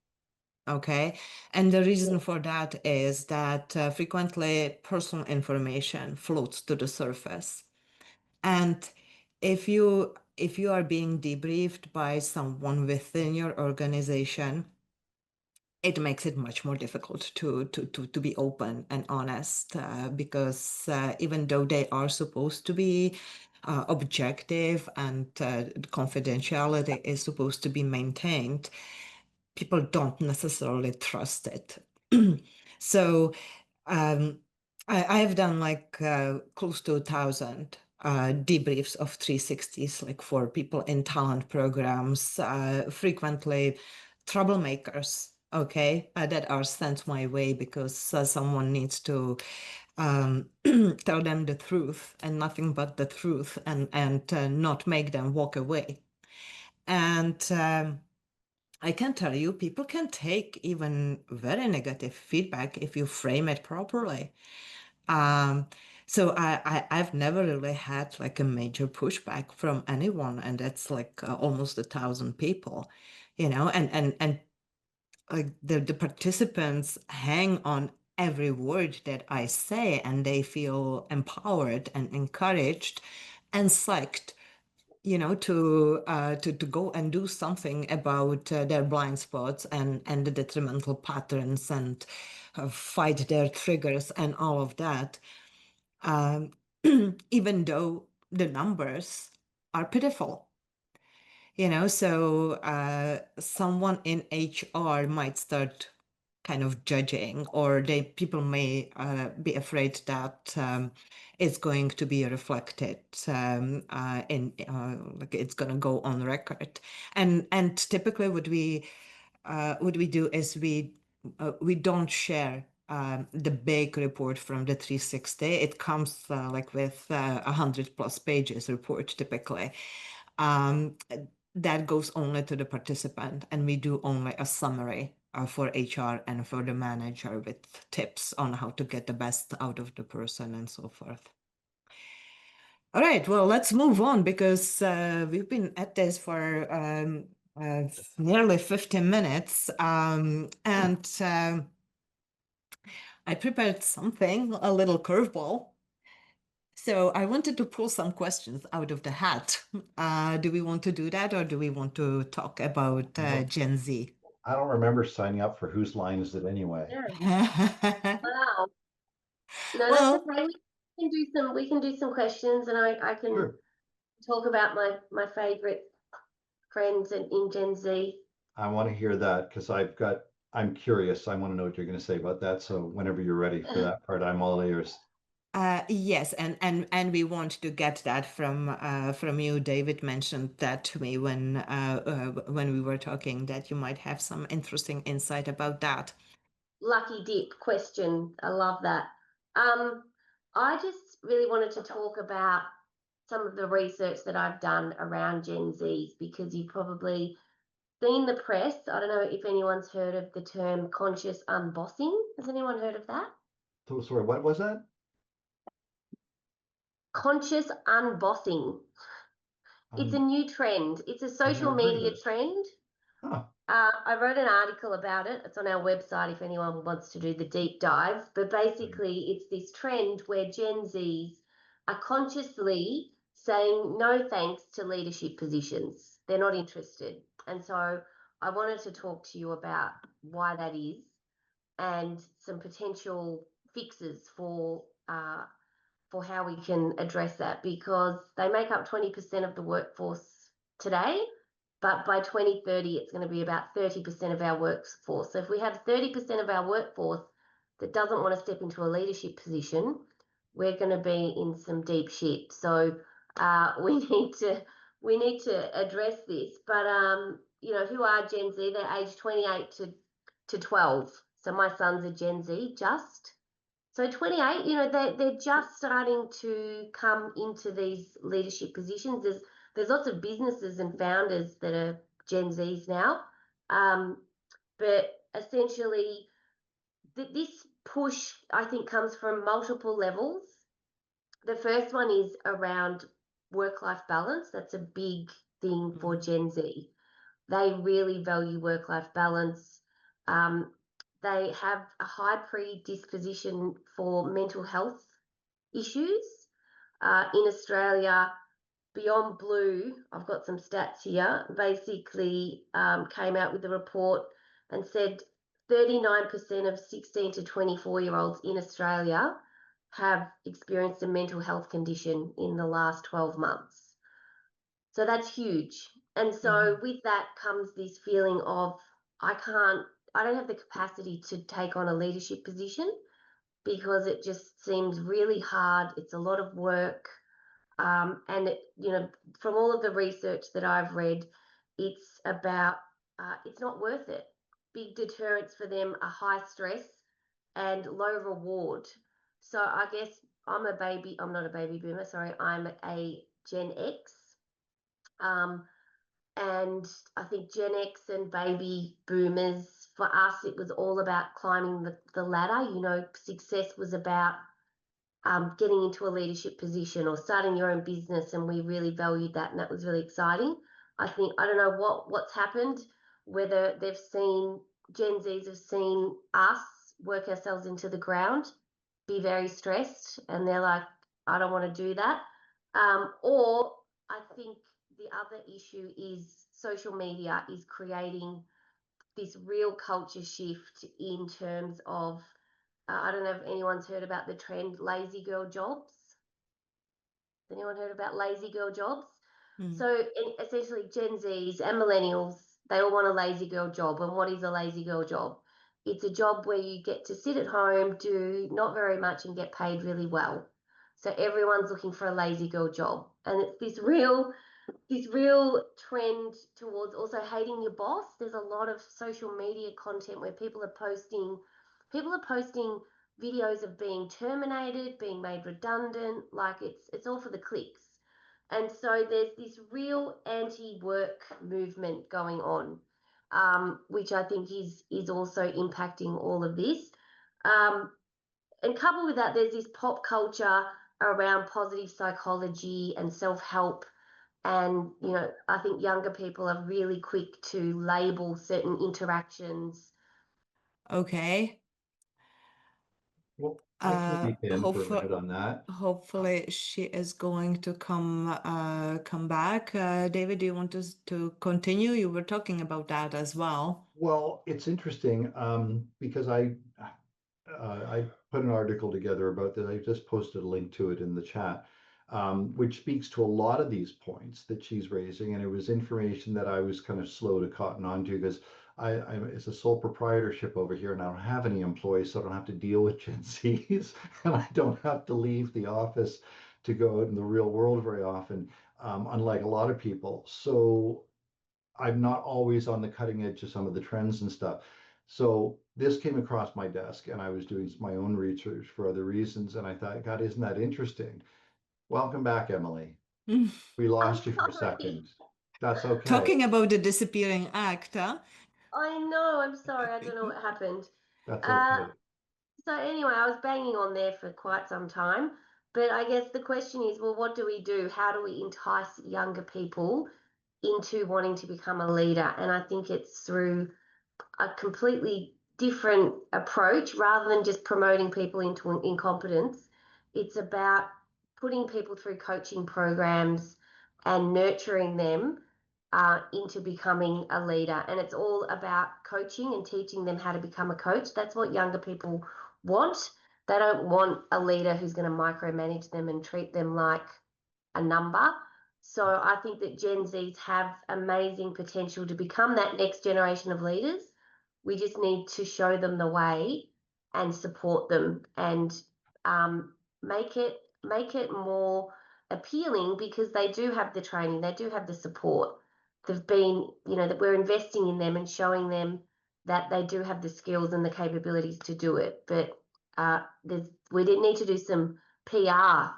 Okay. And the reason for that is that frequently personal information floats to the surface. And if you are being debriefed by someone within your organization, it makes it much more difficult to be open and honest, because even though they are supposed to be objective and confidentiality is supposed to be maintained, people don't necessarily trust it. So I have done like close to 1,000 debriefs of 360s, like for people in talent programs, frequently troublemakers, okay, that are sent my way because someone needs to tell them the truth and nothing but the truth, and not make them walk away. And I can tell you, people can take even very negative feedback if you frame it properly. Um, so I've never really had like a major pushback from anyone, and that's like almost 1,000 people, and like the participants hang on every word that I say, and they feel empowered and encouraged and psyched, to go and do something about their blind spots and the detrimental patterns, and fight their triggers and all of that. Um, even though the numbers are pitiful. So someone in HR might start kind of judging, or people may be afraid that it's going to be reflected in like it's going to go on record. And typically what we do is we don't share the big report from the 360. It comes like with 100+ pages report typically. Um, that goes only to the participant, and we do only a summary for HR and for the manager with tips on how to get the best out of the person and so forth. All right, well, let's move on, because we've been at this for nearly 15 minutes, and I prepared something, a little curveball. So I wanted to pull some questions out of the hat. Do we want to do that, or do we want to talk about Gen Z? I don't remember signing up for Whose Line Is It Anyway? Yeah. Wow. No, that's Well, okay. We can do some questions, and I can Sure. talk about my favorite friends in Gen Z. I want to hear that because I'm curious. I want to know what you're going to say about that. So whenever you're ready for that part, I'm all ears. yes, and we want to get that from you. David mentioned that to me when we were talking, that you might have some interesting insight about that. Lucky dip question. I love that. I just really wanted to talk about some of the research that I've done around Gen Zs, because you've probably seen the press. I don't know if anyone's heard of the term conscious unbossing. Has anyone heard of that? So sorry, what was that? Conscious unbossing. It's a new trend. It's a I've social never heard of media it. trend. Huh. I wrote an article about it. It's on our website if anyone wants to do the deep dive. But basically, it's this trend where Gen Zs are consciously saying no thanks to leadership positions. They're not interested. And so I wanted to talk to you about why that is, and some potential fixes for how we can address that, because they make up 20% of the workforce today, but by 2030 it's going to be about 30% of our workforce. So if we have 30% of our workforce that doesn't want to step into a leadership position, we're going to be in some deep shit. So we need to address this. But who are Gen Z? They're aged 28 to 12. So my son's a Gen Z just. So 28, they're just starting to come into these leadership positions. There's lots of businesses and founders that are Gen Zs now, but essentially this push, I think, comes from multiple levels. The first one is around work-life balance. That's a big thing for Gen Z. They really value work-life balance. They have a high predisposition for mental health issues. In Australia, Beyond Blue, I've got some stats here, basically came out with a report and said 39% of 16 to 24-year-olds in Australia have experienced a mental health condition in the last 12 months. So that's huge. And so with that comes this feeling of, I don't have the capacity to take on a leadership position, because it just seems really hard. It's a lot of work. And from all of the research that I've read, it's about, it's not worth it. big deterrents for them are high stress and low reward. So I guess I'm not a baby boomer, sorry, I'm a Gen X. And I think Gen X and baby boomers, for us, it was all about climbing the ladder. You know, success was about getting into a leadership position or starting your own business, and we really valued that, and that was really exciting. I don't know what's happened, whether they've seen, Gen Zs have seen us work ourselves into the ground, be very stressed, and they're like, I don't want to do that. Or I think the other issue is social media is creating this real culture shift in terms of, I don't know if anyone's heard about the trend lazy girl jobs. Has anyone heard about lazy girl jobs? So essentially Gen Zs and millennials, they all want a lazy girl job. And what is a lazy girl job? It's a job where you get to sit at home, do not very much, and get paid really well. So everyone's looking for a lazy girl job. And it's this real trend towards also hating your boss. There's a lot of social media content where people are posting videos of being terminated, being made redundant, like it's all for the clicks. And so there's this real anti-work movement going on, which I think is also impacting all of this. And coupled with that, there's this pop culture around positive psychology and self-help. And, you know, I think younger people are really quick to label certain interactions. Okay. Well, I can leap in for a Hopefully, minute on that. hopefully she is going to come back. David, do you want us to continue? You were talking about that as well. Well, it's interesting because I put an article together about that. I just posted a link to it in the chat, which speaks to a lot of these points that she's raising. And it was information that I was kind of slow to cotton on to because it's a sole proprietorship over here and I don't have any employees, so I don't have to deal with Gen Zs and I don't have to leave the office to go out in the real world very often, unlike a lot of people. So I'm not always on the cutting edge of some of the trends and stuff. So this came across my desk and I was doing my own research for other reasons. And I thought, God, isn't that interesting? Welcome back, Emily. We I'm lost you for a sorry. second. That's okay. Talking about the disappearing act, huh? I know, I'm sorry, I don't know what happened. That's Uh, okay. so anyway, I was banging on there for quite some time. But I guess the question is, well, what do we do? How do we entice younger people into wanting to become a leader? And I think it's through a completely different approach rather than just promoting people into incompetence. It's about putting people through coaching programs and nurturing them into becoming a leader. And it's all about coaching and teaching them how to become a coach. That's what younger people want. They don't want a leader who's going to micromanage them and treat them like a number. So I think that Gen Zs have amazing potential to become that next generation of leaders. We just need to show them the way and support them and make it more appealing because they do have the training, they do have the support. They've been, you know, that we're investing in them and showing them that they do have the skills and the capabilities to do it. But we did need to do some PR,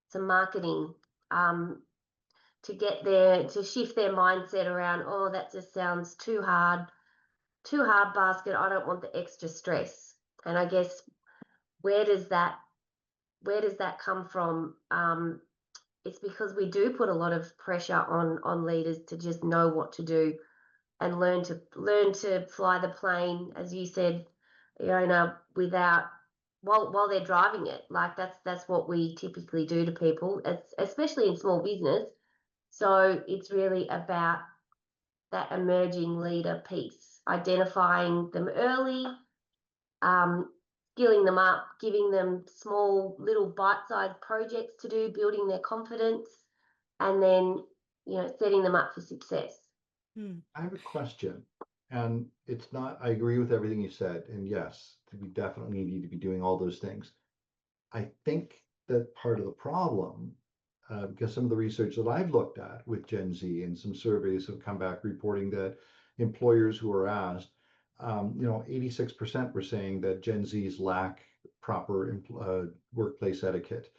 some marketing, to get to shift their mindset around, oh, that just sounds too hard basket. I don't want the extra stress. And I guess where does that come from? It's because we do put a lot of pressure on leaders to just know what to do and learn to fly the plane, as you said, Iona, without while they're driving it. Like that's what we typically do to people, especially in small business. So it's really about that emerging leader piece, identifying them early, skilling them up, giving them small little bite-sized projects to do, building their confidence, and then, you know, setting them up for success. I have a question, and it's not, I agree with everything you said. And yes, we definitely need to be doing all those things. I think that part of the problem, because some of the research that I've looked at with Gen Z and some surveys have come back reporting that employers who are asked, 86% were saying that Gen Zs lack proper workplace etiquette.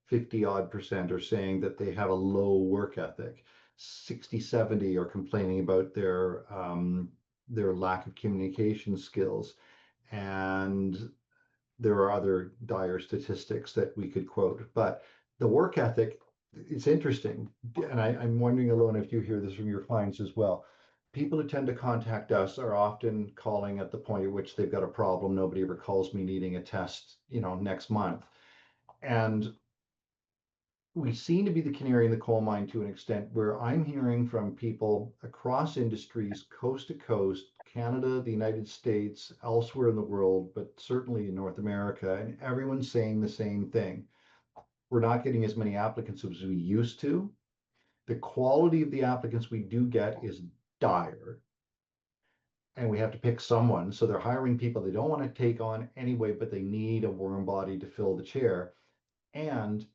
50 odd percent are saying that they have a low work ethic. 60, 70 are complaining about their lack of communication skills. And there are other dire statistics that we could quote, but the work ethic, it's interesting. And I'm wondering, Alona, if you hear this from your clients as well. People who tend to contact us are often calling at the point at which they've got a problem. Nobody ever calls me needing a test, next month. And we seem to be the canary in the coal mine to an extent, where I'm hearing from people across industries, coast to coast, Canada, the United States, elsewhere in the world, but certainly in North America, and everyone's saying the same thing. We're not getting as many applicants as we used to. The quality of the applicants we do get is dire, and we have to pick someone. So they're hiring people they don't want to take on anyway, but they need a warm body to fill the chair. And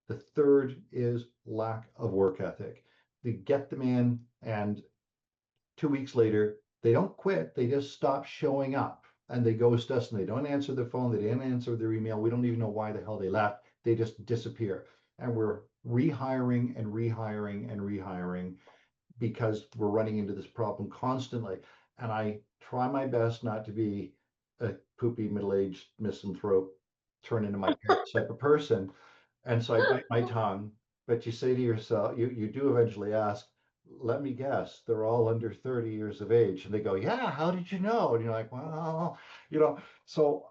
the third is lack of work ethic. They get them in, and 2 weeks later, they don't quit. They just stop showing up, and they ghost us, and they don't answer their phone. They didn't answer their email. We don't even know why the hell they left. They just disappear. And we're rehiring and rehiring and rehiring because we're running into this problem constantly. And I try my best not to be a poopy middle-aged misanthrope, turn into my parents type of person. And so I bite my tongue, but you say to yourself, you do eventually ask, let me guess, they're all under 30 years of age. And they go, yeah, how did you know? And you're like, well, so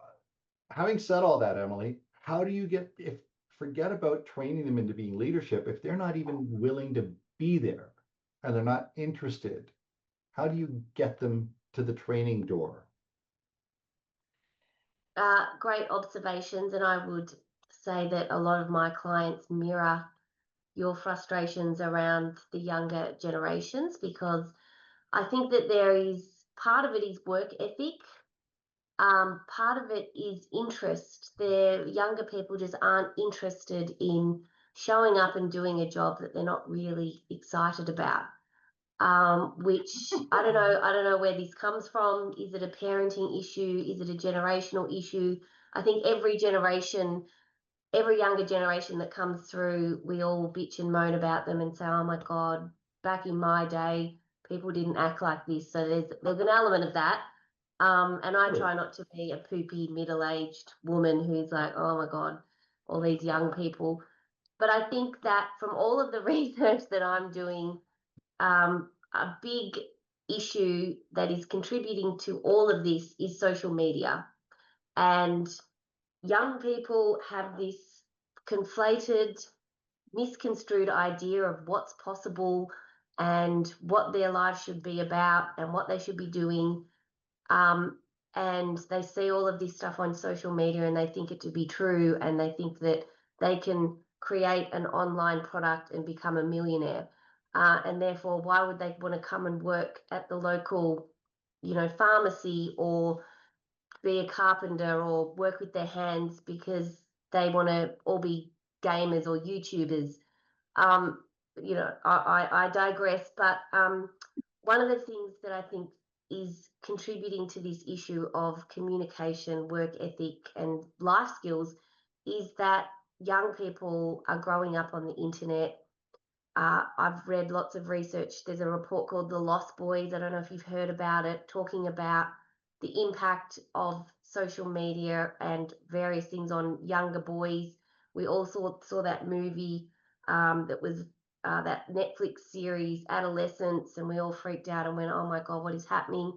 having said all that, Emily, how do you forget about training them into being leadership, if they're not even willing to be there and they're not interested, how do you get them to the training door? Great observations, and I would say that a lot of my clients mirror your frustrations around the younger generations, because I think that there is part of it is work ethic, part of it is interest. The younger people just aren't interested in showing up and doing a job that they're not really excited about. Which I don't know where this comes from. Is it a parenting issue? Is it a generational issue? I think every younger generation that comes through, we all bitch and moan about them and say, oh my God, back in my day, people didn't act like this. So there's an element of that. And I try not to be a poopy middle-aged woman who's like, oh my God, all these young people. But I think that from all of the research that I'm doing, a big issue that is contributing to all of this is social media. And young people have this conflated, misconstrued idea of what's possible and what their life should be about and what they should be doing. And they see all of this stuff on social media and they think it to be true, and they think that they can create an online product and become a millionaire. And therefore, why would they want to come and work at the local, pharmacy, or be a carpenter, or work with their hands because they want to all be gamers or YouTubers? I digress, but one of the things that I think is contributing to this issue of communication, work ethic, and life skills is that young people are growing up on the internet. I've read lots of research. There's a report called The Lost Boys. I don't know if you've heard about it, talking about the impact of social media and various things on younger boys. We also saw that movie that was that Netflix series, Adolescence, and we all freaked out and went, oh my God, what is happening?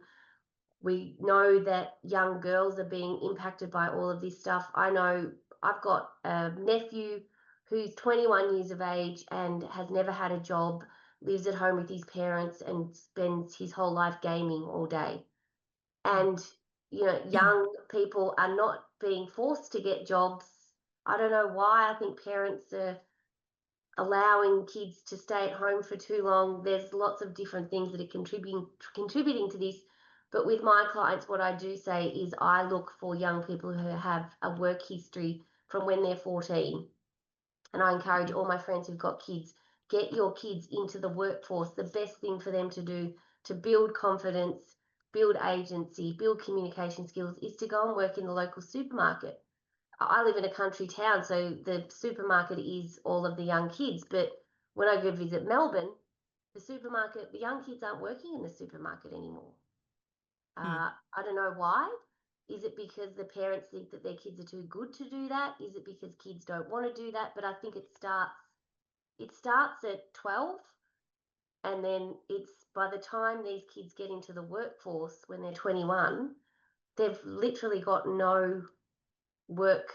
We know that young girls are being impacted by all of this stuff. I know I've got a nephew who's 21 years of age and has never had a job, lives at home with his parents, and spends his whole life gaming all day. And, young people are not being forced to get jobs. I don't know why. I think parents are allowing kids to stay at home for too long. There's lots of different things that are contributing to this. But with my clients, what I do say is I look for young people who have a work history from when they're 14. And I encourage all my friends who've got kids, get your kids into the workforce. The best thing for them to do to build confidence, build agency, build communication skills, is to go and work in the local supermarket. I live in a country town, so the supermarket is all of the young kids. But when I go visit Melbourne, the young kids aren't working in the supermarket anymore. I don't know why. Is it because the parents think that their kids are too good to do that? Is it because kids don't want to do that? But I think it starts at 12, and then it's by the time these kids get into the workforce when they're 21, they've literally got no work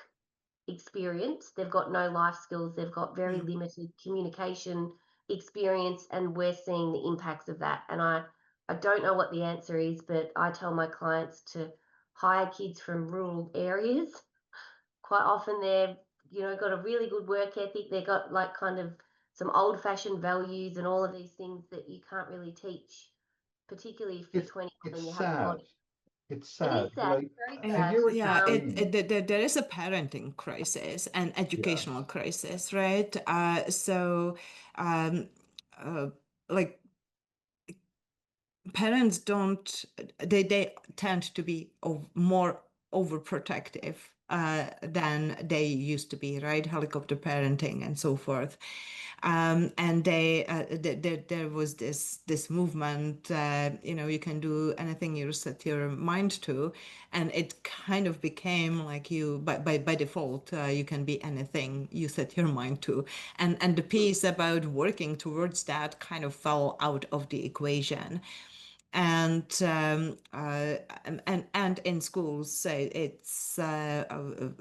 experience, they've got no life skills, they've got very limited communication experience, and we're seeing the impacts of that. And I don't know what the answer is, but I tell my clients to hire kids from rural areas. Quite often they're, got a really good work ethic, they've got like kind of some old-fashioned values and all of these things that you can't really teach, particularly if you're 21 It's and you haven't sad. got it. It's It sad. is sad, Like, very I sad. hear what you're Yeah, saying. there is a parenting crisis and educational Yes. crisis, right? So, um, uh, like parents don't, they tend to be more overprotective than they used to be, right? Helicopter parenting and so forth. And there was this movement, you can do anything you set your mind to, and it kind of became like you by default, you can be anything you set your mind to, and the piece about working towards that kind of fell out of the equation. And in schools, it's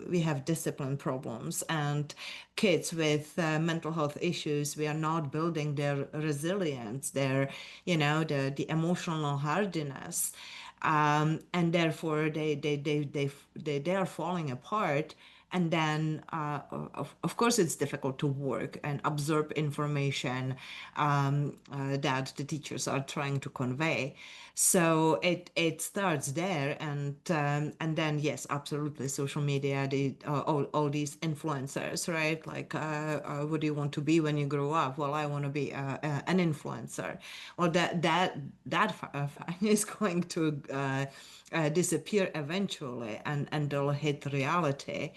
we have discipline problems, and kids with mental health issues, we are not building their resilience, their the emotional hardiness, and therefore they are falling apart. And then, of course, it's difficult to work and absorb information that the teachers are trying to convey. So it starts there, and then yes, absolutely, social media, all these influencers, right? Like, what do you want to be when you grow up? Well, I want to be an influencer. Well, that is going to disappear eventually, and they'll hit reality.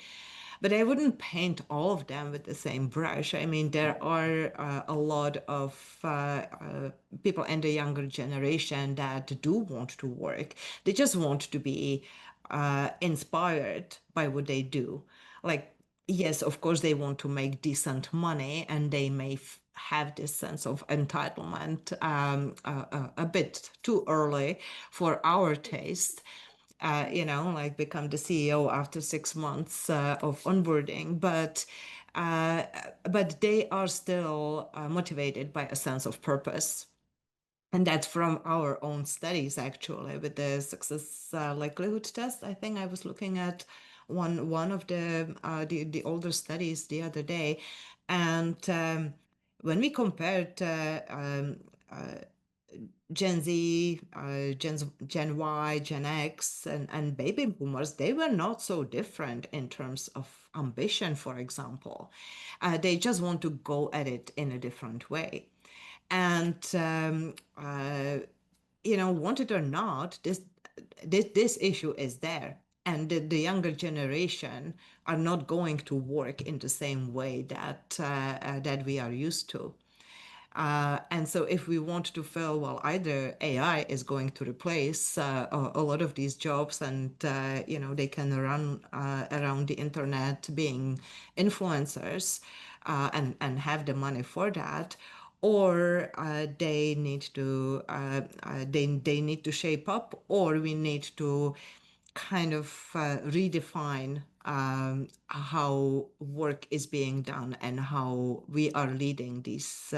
But I wouldn't paint all of them with the same brush. I mean, there are a lot of people in the younger generation that do want to work. They just want to be inspired by what they do. Like, yes, of course, they want to make decent money, and they may have this sense of entitlement a bit too early for our taste. Like become the CEO after 6 months of onboarding, but they are still motivated by a sense of purpose. And that's from our own studies, actually, with the success likelihood test. I think I was looking at one of the older studies the other day, and when we compared Gen Z, Gen Y, Gen X, and baby boomers, they were not so different in terms of ambition, for example. They just want to go at it in a different way. And, want it or not, this issue is there. And the younger generation are not going to work in the same way that we are used to. And so if we want to fill, well, either AI is going to replace a lot of these jobs, and, they can run around the internet being influencers and have the money for that, or they need to they need to shape up, or we need to kind of redefine how work is being done and how we are leading these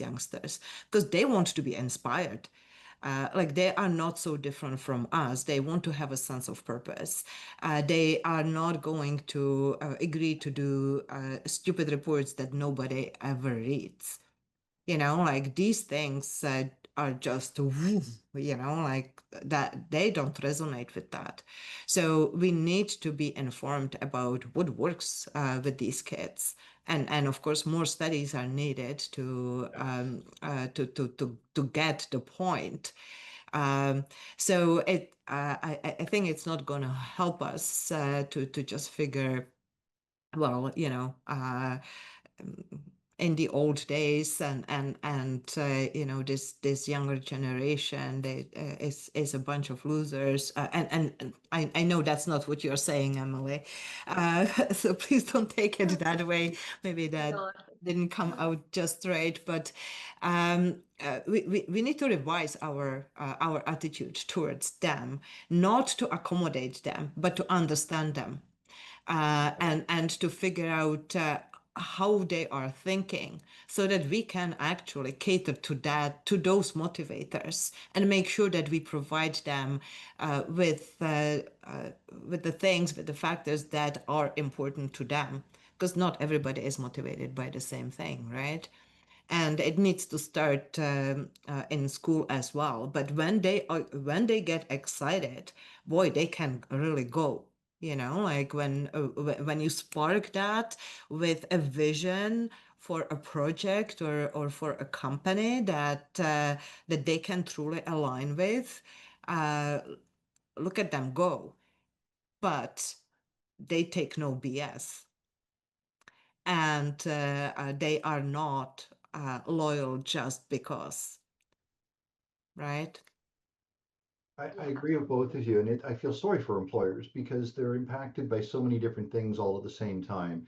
youngsters, because they want to be inspired. Like, they are not so different from us. They want to have a sense of purpose. They are not going to agree to do stupid reports that nobody ever reads. Like, these things are just, like that, they don't resonate with that. So we need to be informed about what works with these kids. And of course, more studies are needed to get the point. So I think it's not going to help us to just figure, well, in the old days and this younger generation is a bunch of losers, and I know that's not what you're saying, Emily, so please don't take it that way. Maybe that No. didn't come out just right, but we need to revise our attitude towards them, not to accommodate them, but to understand them, and to figure out how they are thinking, so that we can actually cater to those motivators, and make sure that we provide them with the things, with the factors that are important to them, because not everybody is motivated by the same thing, right? And it needs to start in school as well. But when they get excited, boy, they can really go. Like when you spark that with a vision for a project or for a company that they can truly align with, uh, look at them go. But they take no BS, and they are not loyal just because, right? I agree with both of you, and I feel sorry for employers because they're impacted by so many different things all at the same time.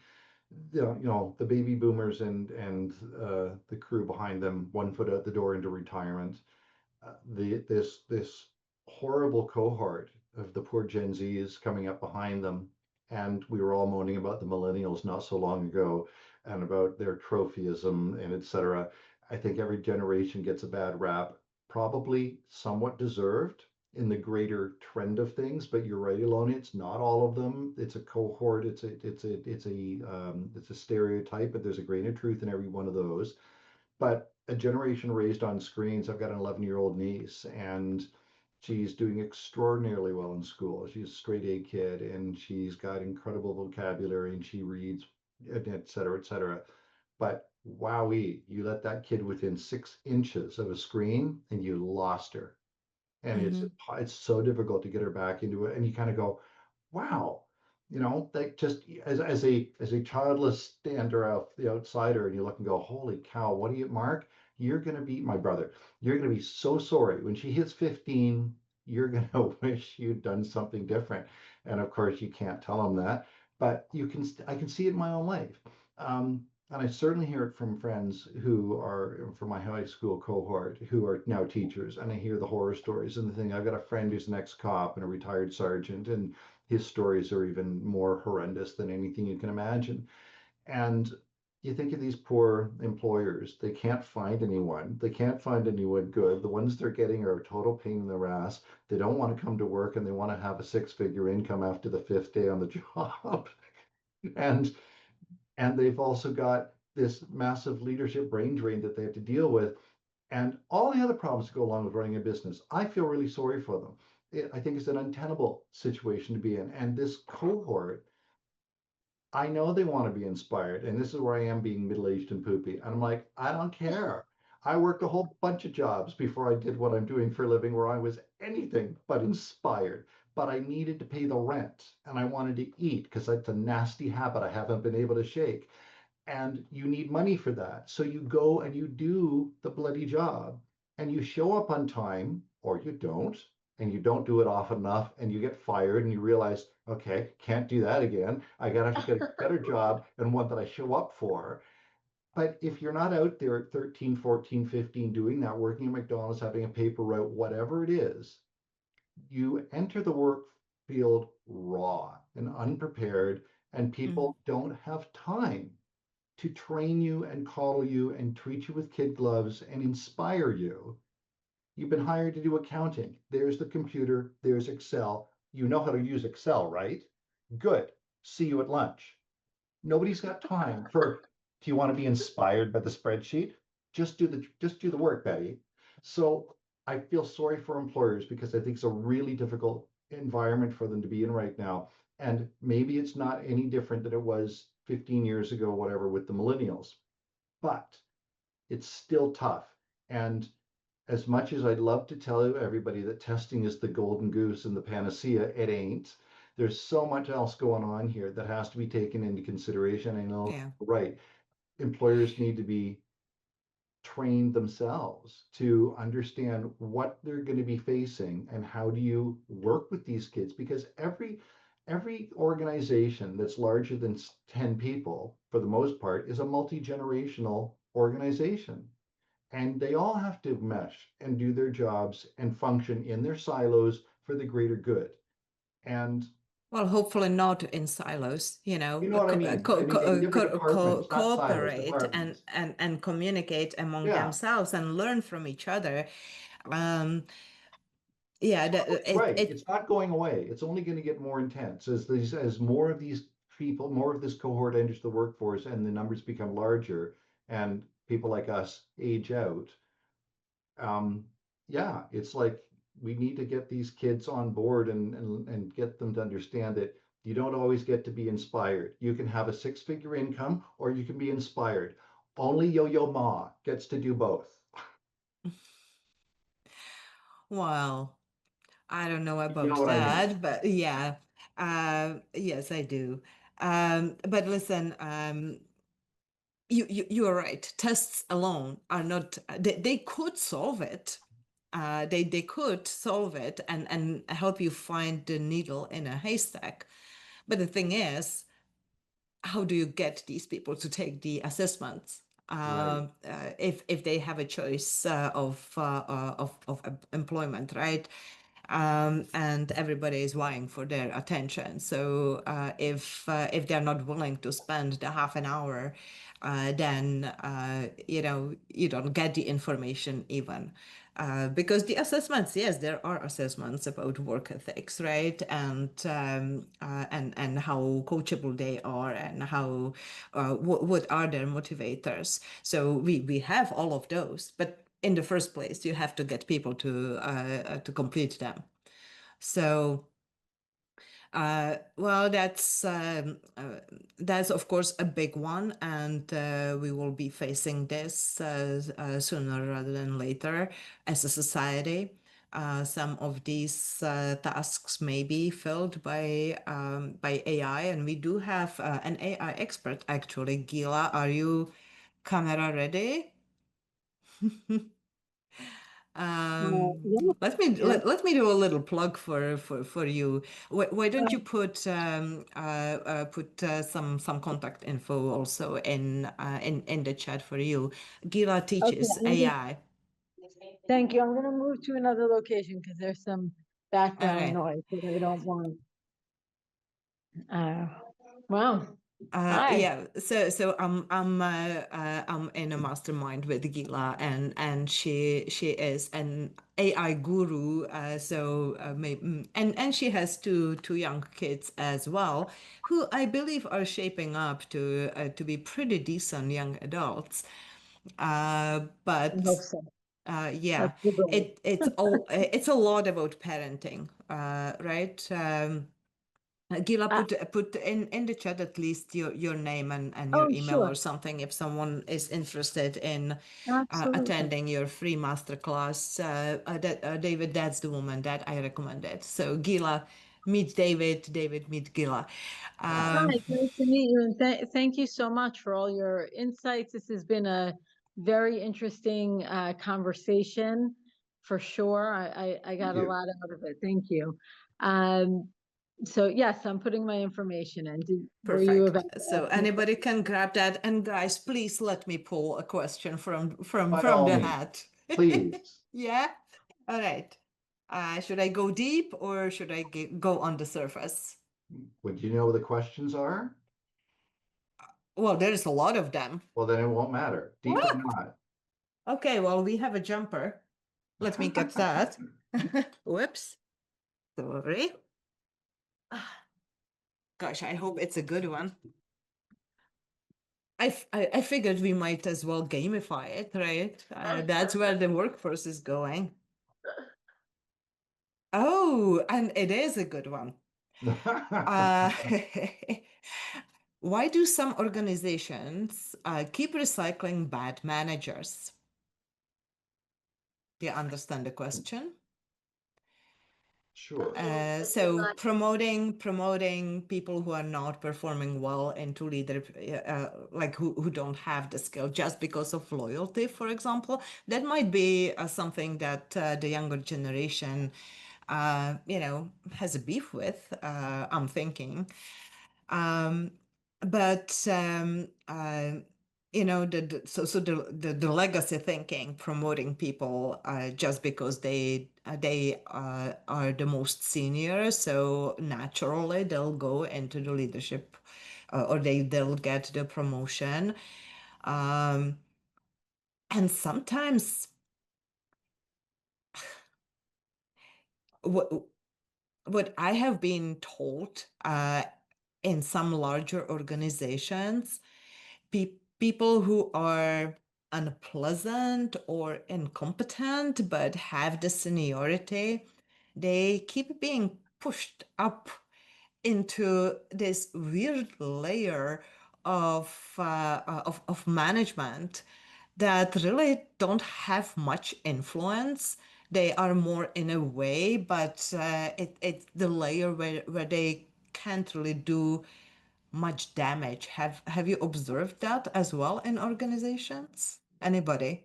The baby boomers and the crew behind them, one foot out the door into retirement. This horrible cohort of the poor Gen Zs coming up behind them, and we were all moaning about the millennials not so long ago, and about their trophyism and etc. I think every generation gets a bad rap, probably somewhat deserved in the greater trend of things. But you're right, Iloni, it's not all of them. It's a cohort. It's a stereotype, but there's a grain of truth in every one of those. But a generation raised on screens. I've got an 11-year-old niece, and she's doing extraordinarily well in school. She's a straight A kid, and she's got incredible vocabulary, and she reads, et cetera, et cetera. But wowee, you let that kid within 6 inches of a screen, and you lost her. And Mm-hmm. it's so difficult to get her back into it. And you kind of go, wow, like just as a childless stander out the outsider, and you look and go, holy cow, what do you, Mark? You're gonna be my brother. You're gonna be so sorry when she hits 15. You're gonna wish you'd done something different. And of course, you can't tell them that, but I can see it in my own life. And I certainly hear it from friends who are from my high school cohort who are now teachers, and I hear the horror stories and the thing. I've got a friend who's an ex-cop and a retired sergeant, and his stories are even more horrendous than anything you can imagine. And you think of these poor employers, they can't find anyone. They can't find anyone good. The ones they're getting are a total pain in their ass. They don't want to come to work, and they want to have a six-figure income after the fifth day on the job. and and they've also got this massive leadership brain drain that they have to deal with, and all the other problems that go along with running a business. I feel really sorry for them. I think it's an untenable situation to be in. And this cohort, I know they want to be inspired. And this is where I am being middle aged and poopy. And I'm like, I don't care. I worked a whole bunch of jobs before I did what I'm doing for a living where I was anything but inspired. But I needed to pay the rent and I wanted to eat because that's a nasty habit I haven't been able to shake, and you need money for that. So you go and you do the bloody job, and you show up on time or you don't, and you don't do it often enough, and you get fired, and you realize, okay, can't do that again. I gotta have to get a better job and one that I show up for. But if you're not out there at 13, 14, 15 doing that, working at McDonald's, having a paper route, whatever it is, you enter the work field raw and unprepared, and Mm-hmm. people don't have time to train you and coddle you and treat you with kid gloves and inspire you. You've been hired to do accounting. There's the computer, there's Excel. You know how to use Excel, right? Good. See you at lunch. Nobody's got time for, do you want to be inspired by the spreadsheet? Just do the work, Betty. So I feel sorry for employers because I think it's a really difficult environment for them to be in right now. And maybe it's not any different than it was 15 years ago, whatever, with the millennials, but it's still tough. And as much as I'd love to tell everybody that testing is the golden goose and the panacea, it ain't. There's so much else going on here that has to be taken into consideration. I know, Yeah. right, employers need to be trained themselves to understand what they're going to be facing and how do you work with these kids, because every organization that's larger than 10 people for the most part is a multi-generational organization, and they all have to mesh and do their jobs and function in their silos for the greater good. And Well, hopefully not in silos, you know what I mean? I mean, in different departments, not silos, cooperate departments. and communicate among Yeah. themselves and learn from each other. Um, yeah, Right. It's not going away. It's only going to get more intense as more of these people, more of this cohort enters the workforce and the numbers become larger and people like us age out. Um, yeah, it's like we need to get these kids on board and get them to understand that you don't always get to be inspired. You can have a six-figure income or you can be inspired. Only Yo-Yo Ma gets to do both. well, I don't know You know about what I mean? that, but yeah, yes, I do. But listen, you are right. Tests alone are not. They could solve it. They could solve it and help you find the needle in a haystack. But the thing is, how do you get these people to take the assessments? Right. If they have a choice of employment, right? And everybody is vying for their attention. So if they're not willing to spend the half an hour, then you know you don't get the information even. Because the assessments, yes, there are assessments about work ethics, right, and how coachable they are, and how what are their motivators. So we have all of those, but in the first place, you have to get people to complete them. So, well, that's of course a big one, and we will be facing this sooner rather than later as a society. Some of these tasks may be filled by AI, and we do have an AI expert actually. Gila, are you camera ready? Yeah, yeah. Let me do a little plug for you. Why don't you put some contact info also in the chat for you? Gila Okay, teaches AI. thank you. I'm gonna move to another location because there's some background Okay. noise that I don't want. Wow. Hi. Yeah, so I'm in a mastermind with Gila, and she is an AI guru. And she has two young kids as well, who I believe are shaping up to be pretty decent young adults. I But hope so. yeah, That's the goal. it's a lot about parenting, right? Gila, Uh, put in the chat at least your name and your oh, email sure. or something if someone is interested in Absolutely. attending your free masterclass. David, that's the woman that I recommended. So Gila, meet David. David, meet Gila. Hi, nice to meet you, and thank you so much for all your insights. This has been a very interesting conversation for sure. I Thank got a you. lot out of it. Thank you. Um, so yes, I'm putting my information in. Were you Perfect. about to So ask me a anybody can grab that. And guys, please let me pull a question By from all the means, hat. please. Yeah. All right. Should I go deep or should I go on the surface? Would you know what the questions are? Well, there's a lot of them. Well, then it won't matter. Deep or not. Okay, well, we have a jumper. Let me get that. Whoops. Sorry. Gosh, I hope it's a good one. I figured we might as well gamify it, right? That's where the workforce is going. Oh, and it is a good one. Uh, why do some organizations keep recycling bad managers? Do you understand the question? Sure. So promoting people who are not performing well into leadership, like who don't have the skill just because of loyalty, for example, that might be something that the younger generation, has a beef with. I'm thinking. Um, but the legacy thinking, promoting people just because they are the most senior, so naturally they'll go into the leadership, or they'll get the promotion. Um, and sometimes what what I have been told in some larger organizations, people who are unpleasant or incompetent but have the seniority, they keep being pushed up into this weird layer of management that really don't have much influence. They are more in a way, but it's the layer where they can't really do much damage. Have you observed that as well in organizations? Anybody?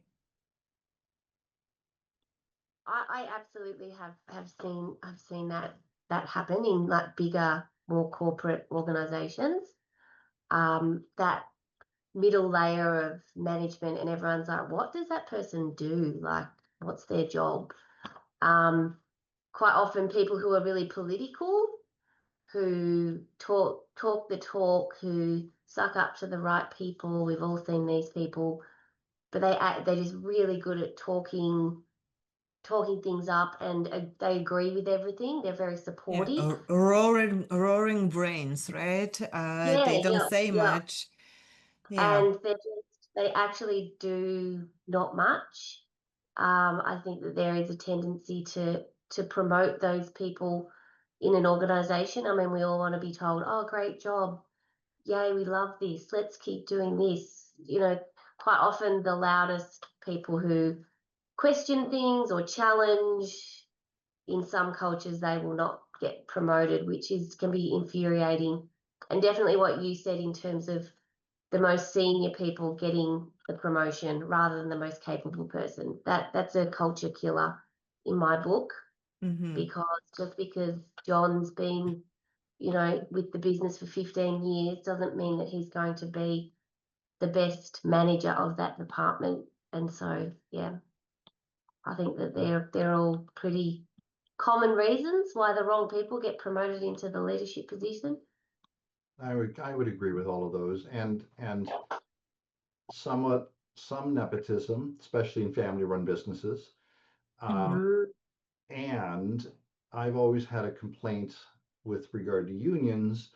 I absolutely have seen that happen in like bigger, more corporate organizations. That middle layer of management, and everyone's like, what does that person do? Like, what's their job? Quite often people who are really political, who talk the talk, who suck up to the right people. We've all seen these people, but they're just really good at talking things up, and they agree with everything. They're very Yeah, supportive. roaring brains, right? Yeah, They don't yeah, say yeah. much. Yeah. And they actually do not much. I think that there is a tendency to promote those people in an organization. I mean, we all want to be told, "Oh, great job. Yay, we love this. Let's keep doing this." Quite often the loudest people who question things or challenge, in some cultures, they will not get promoted, which can be infuriating. And definitely what you said in terms of the most senior people getting the promotion rather than the most capable person. That's a culture killer in my book, Mm-hmm. because John's been, with the business for 15 years doesn't mean that he's going to be the best manager of that department. And so, yeah, I think that they're all pretty common reasons why the wrong people get promoted into the leadership position. I would agree with all of those, and somewhat some nepotism, especially in family-run businesses. Um, Mm-hmm. and I've always had a complaint with regard to unions,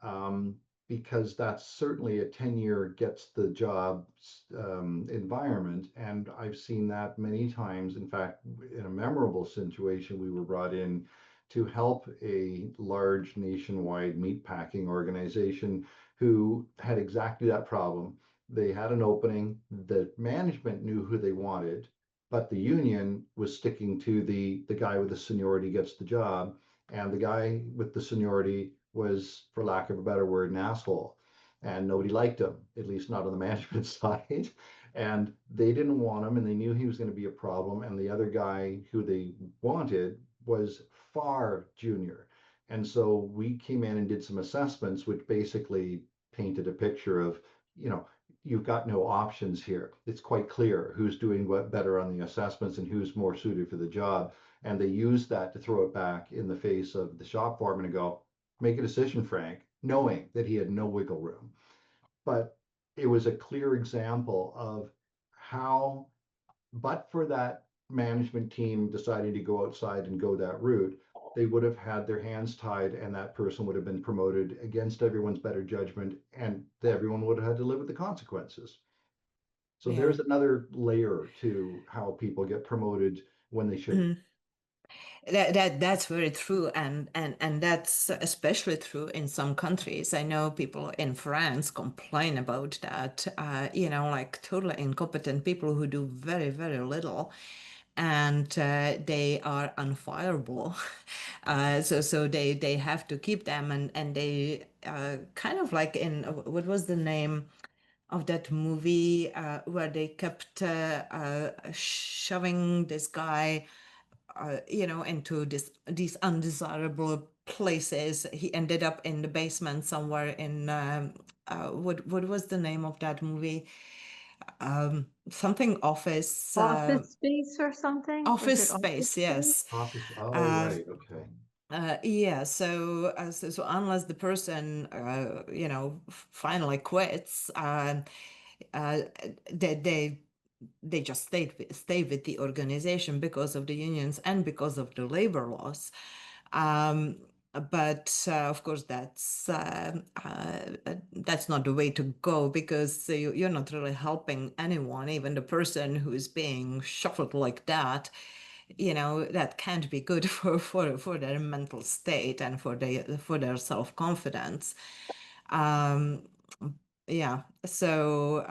um, because that's certainly a tenure gets the job environment. And I've seen that many times. In fact, in a memorable situation, we were brought in to help a large nationwide meatpacking organization who had exactly that problem. They had an opening, the management knew who they wanted, but the union was sticking to the guy with the seniority gets the job, and the guy with the seniority was, for lack of a better word, an asshole. And nobody liked him, at least not on the management side. And they didn't want him, and they knew he was going to be a problem. And the other guy who they wanted was far junior. And so we came in and did some assessments, which basically painted a picture of, you know, you've got no options here. It's quite clear who's doing what better on the assessments and who's more suited for the job. And they used that to throw it back in the face of the shop foreman and go, make a decision, Frank, knowing that he had no wiggle room. But it was a clear example of how, but for that management team deciding to go outside and go that route, they would have had their hands tied, and that person would have been promoted against everyone's better judgment, and everyone would have had to live with the consequences. So Yeah. there's another layer to how people get promoted when they shouldn't. Mhm. That's very true, and that's especially true in some countries. I know people in France complain about that. Like totally incompetent people who do very, very little. and they are unfireable. So they have to keep them, and they kind of like in what was the name of that movie where they kept shoving this guy into these undesirable places. He ended up in the basement somewhere in what was the name of that movie? Something office. Office Space or something? Is Office it Office Space, Space? yes. Office. Oh, Um, right. Okay. yeah, so unless the person, finally quits, uh, they they they just stay with the organization because of the unions and because of the labor laws. Um, but of course, that's not the way to go, because you're not really helping anyone, even the person who is being shuffled like that. That can't be good for their mental state and for their self-confidence. Um, yeah, so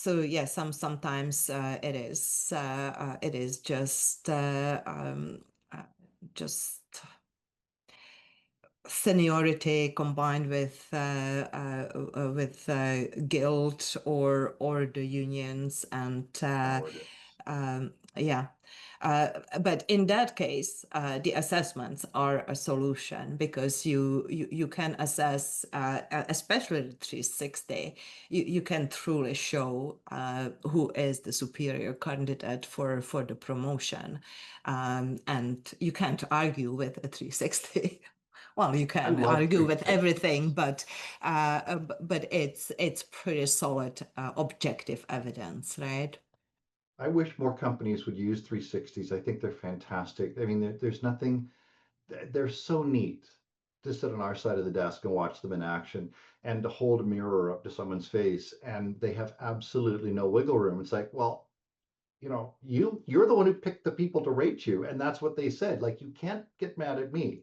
yeah, sometimes it is just seniority combined with guilt or the unions, and Cowardice. yeah. But in that case, the assessments are a solution, because you can assess, especially the 360, you can truly show who is the superior candidate for the promotion. And you can't argue with a 360. Well, you I can love argue with 360s. everything, but it's pretty solid objective evidence, right? I wish more companies would use 360s. I think they're fantastic. I mean, there's nothing, they're so neat to sit on our side of the desk and watch them in action, and to hold a mirror up to someone's face and they have absolutely no wiggle room. It's like, well, you're the one who picked the people to rate you, and that's what they said. Like, you can't get mad at me.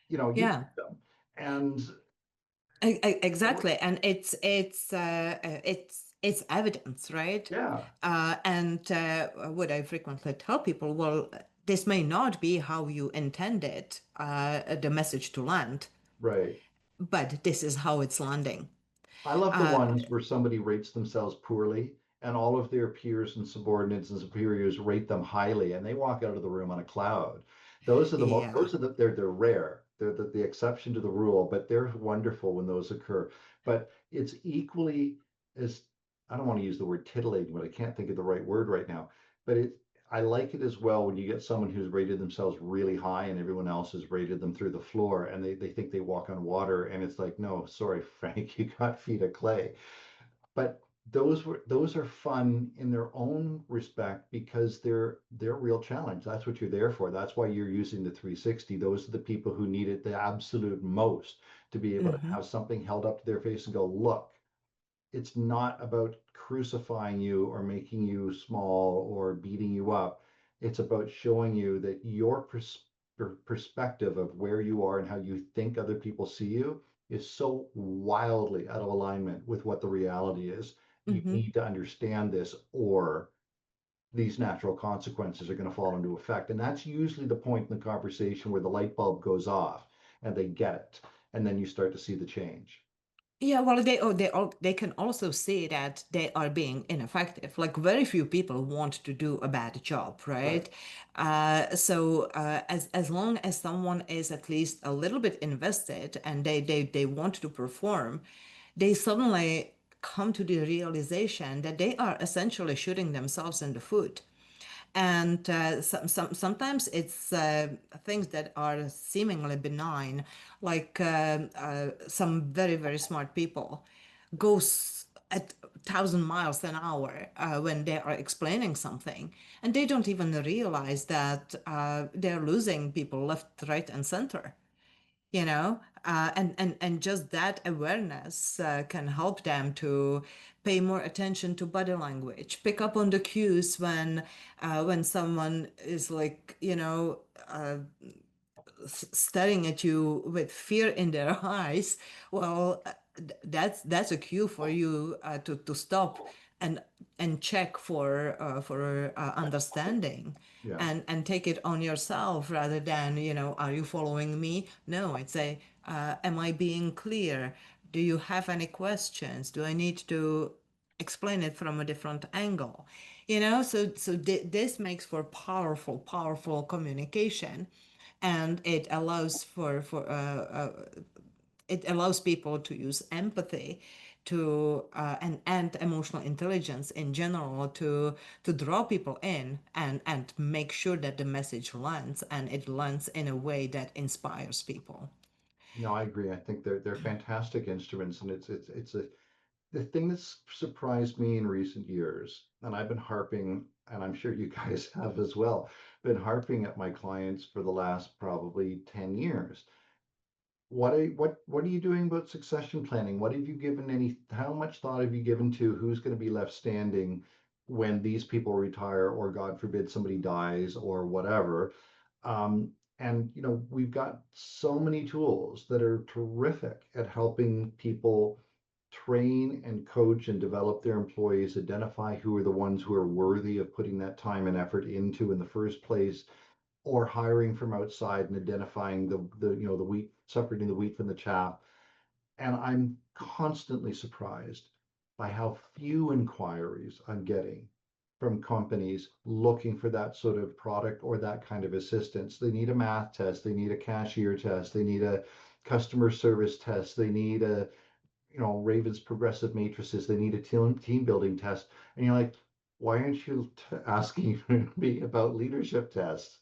You Yeah. picked them. And Exactly, and it's evidence, right? yeah, And what I frequently tell people, well, this may not be how you intended the message to land, right. but this is how it's landing. I love the Uh, ones where somebody rates themselves poorly and all of their peers and subordinates and superiors rate them highly, and they walk out of the room on a cloud. yeah. They're rare. They're the exception to the rule, but they're wonderful when those occur. But it's equally as, I don't want to use the word titillating, but I can't think of the right word right now. But I like it as well when you get someone who's rated themselves really high and everyone else has rated them through the floor, and they think they walk on water, and it's like, no, sorry, Frank, you got feet of clay. But those are fun in their own respect, because they're real challenge. That's what you're there for. That's why you're using the 360. Those are the people who need it the absolute most, to be able to Hmm. have something held up to their face and go, look, it's not about crucifying you or making you small or beating you up. It's about showing you that your perspective of where you are and how you think other people see you is so wildly out of alignment with what the reality is. You Hmm. need to understand this, or these natural consequences are going to fall into effect. And that's usually the point in the conversation where the light bulb goes off and they get it. And then you start to see the change. Yeah, well, they can also see that they are being ineffective. Like, very few people want to do a bad job, Right. right? So as long as someone is at least a little bit invested, and they want to perform, they suddenly come to the realization that they are essentially shooting themselves in the foot. And sometimes it's things that are seemingly benign, like some very, very smart people at 1,000 miles an hour when they are explaining something, and they don't even realize that they're losing people left, right, and center. And just that awareness can help them to pay more attention to body language, pick up on the cues when someone is like, staring at you with fear in their eyes. Well, that's a cue for you to stop and check for understanding. Yeah. And take it on yourself rather than, are you following me? No, it's am I being clear? Do you have any questions? Do I need to explain it from a different angle? This makes for powerful communication, and it allows it allows people to use empathy and emotional intelligence in general to draw people in and make sure that the message lands, and it lands in a way that inspires people. No, I agree. I think they're fantastic instruments, and it's the thing that's surprised me in recent years, and I've been harping, and I'm sure you guys have as well, been harping at my clients for the last probably 10 years. What are you doing about succession planning? What have you given how much thought have you given to who's going to be left standing when these people retire, or God forbid somebody dies or whatever? And we've got so many tools that are terrific at helping people train and coach and develop their employees, identify who are the ones who are worthy of putting that time and effort into in the first place, or hiring from outside and identifying the wheat, separating the wheat from the chaff. And I'm constantly surprised by how few inquiries I'm getting from companies looking for that sort of product or that kind of assistance. They need a math test, they need a cashier test, they need a customer service test, they need a Raven's progressive matrices, they need a team building test. And you're like, why aren't you asking me about leadership tests?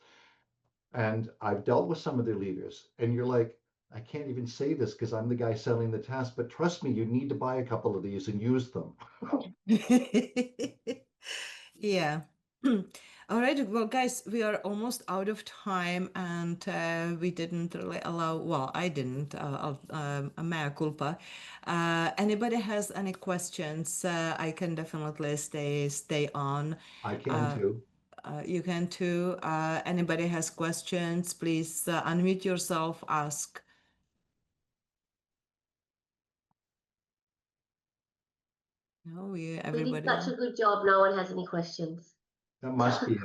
And I've dealt with some of their leaders, and you're like, I can't even say this because I'm the guy selling the test, but trust me, you need to buy a couple of these and use them. Yeah. All right. Well, guys, we are almost out of time, and we didn't really allow, well, I didn't, a mea culpa. Anybody has any questions? I can definitely stay on. I can Uh, too. you can too. Anybody has questions, please unmute yourself, ask. No, We did everybody. such a good job. No one has any questions. That must be it.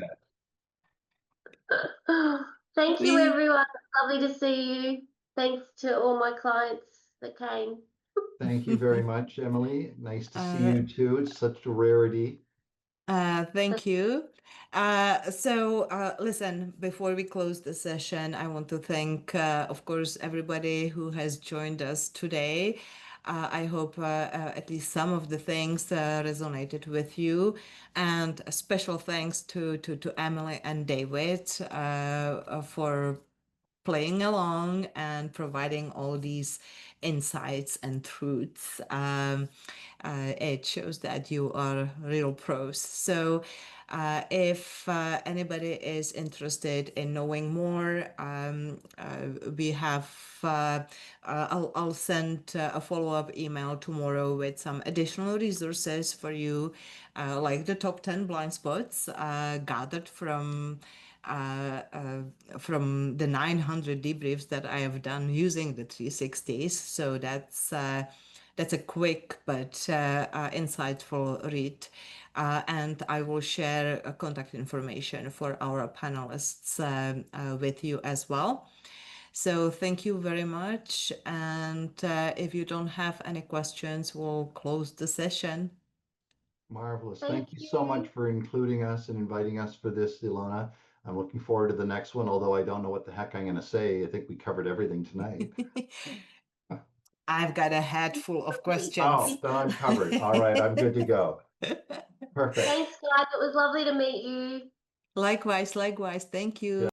Thank you, We everyone. Lovely to see you. Thanks to all my clients that came. Thank you very much, Emily. Nice to see uh, you too. It's such a rarity. Thank you. Listen, before we close the session, I want to thank, of course, everybody who has joined us today. I hope at least some of the things resonated with you. And a special thanks to Emily and David for playing along and providing all these insights and truths. It shows that you are real pros. So if anybody is interested in knowing more, we have, I'll send a follow-up email tomorrow with some additional resources for you, like the top 10 blind spots gathered from the 900 debriefs that I have done using the 360s. So that's a quick but insightful read. And I will share contact information for our panelists with you as well. So thank you very much. And if you don't have any questions, we'll close the session. Marvelous. Thank Thank you so much you. for including us and inviting us for this, Ilona. I'm looking forward to the next one, although I don't know what the heck I'm going to say. I think we covered everything tonight. I've got a head full of questions. Oh, then I'm covered. All right, I'm good to go. Perfect. Thanks, guys. It was lovely to meet you. Likewise. Thank you.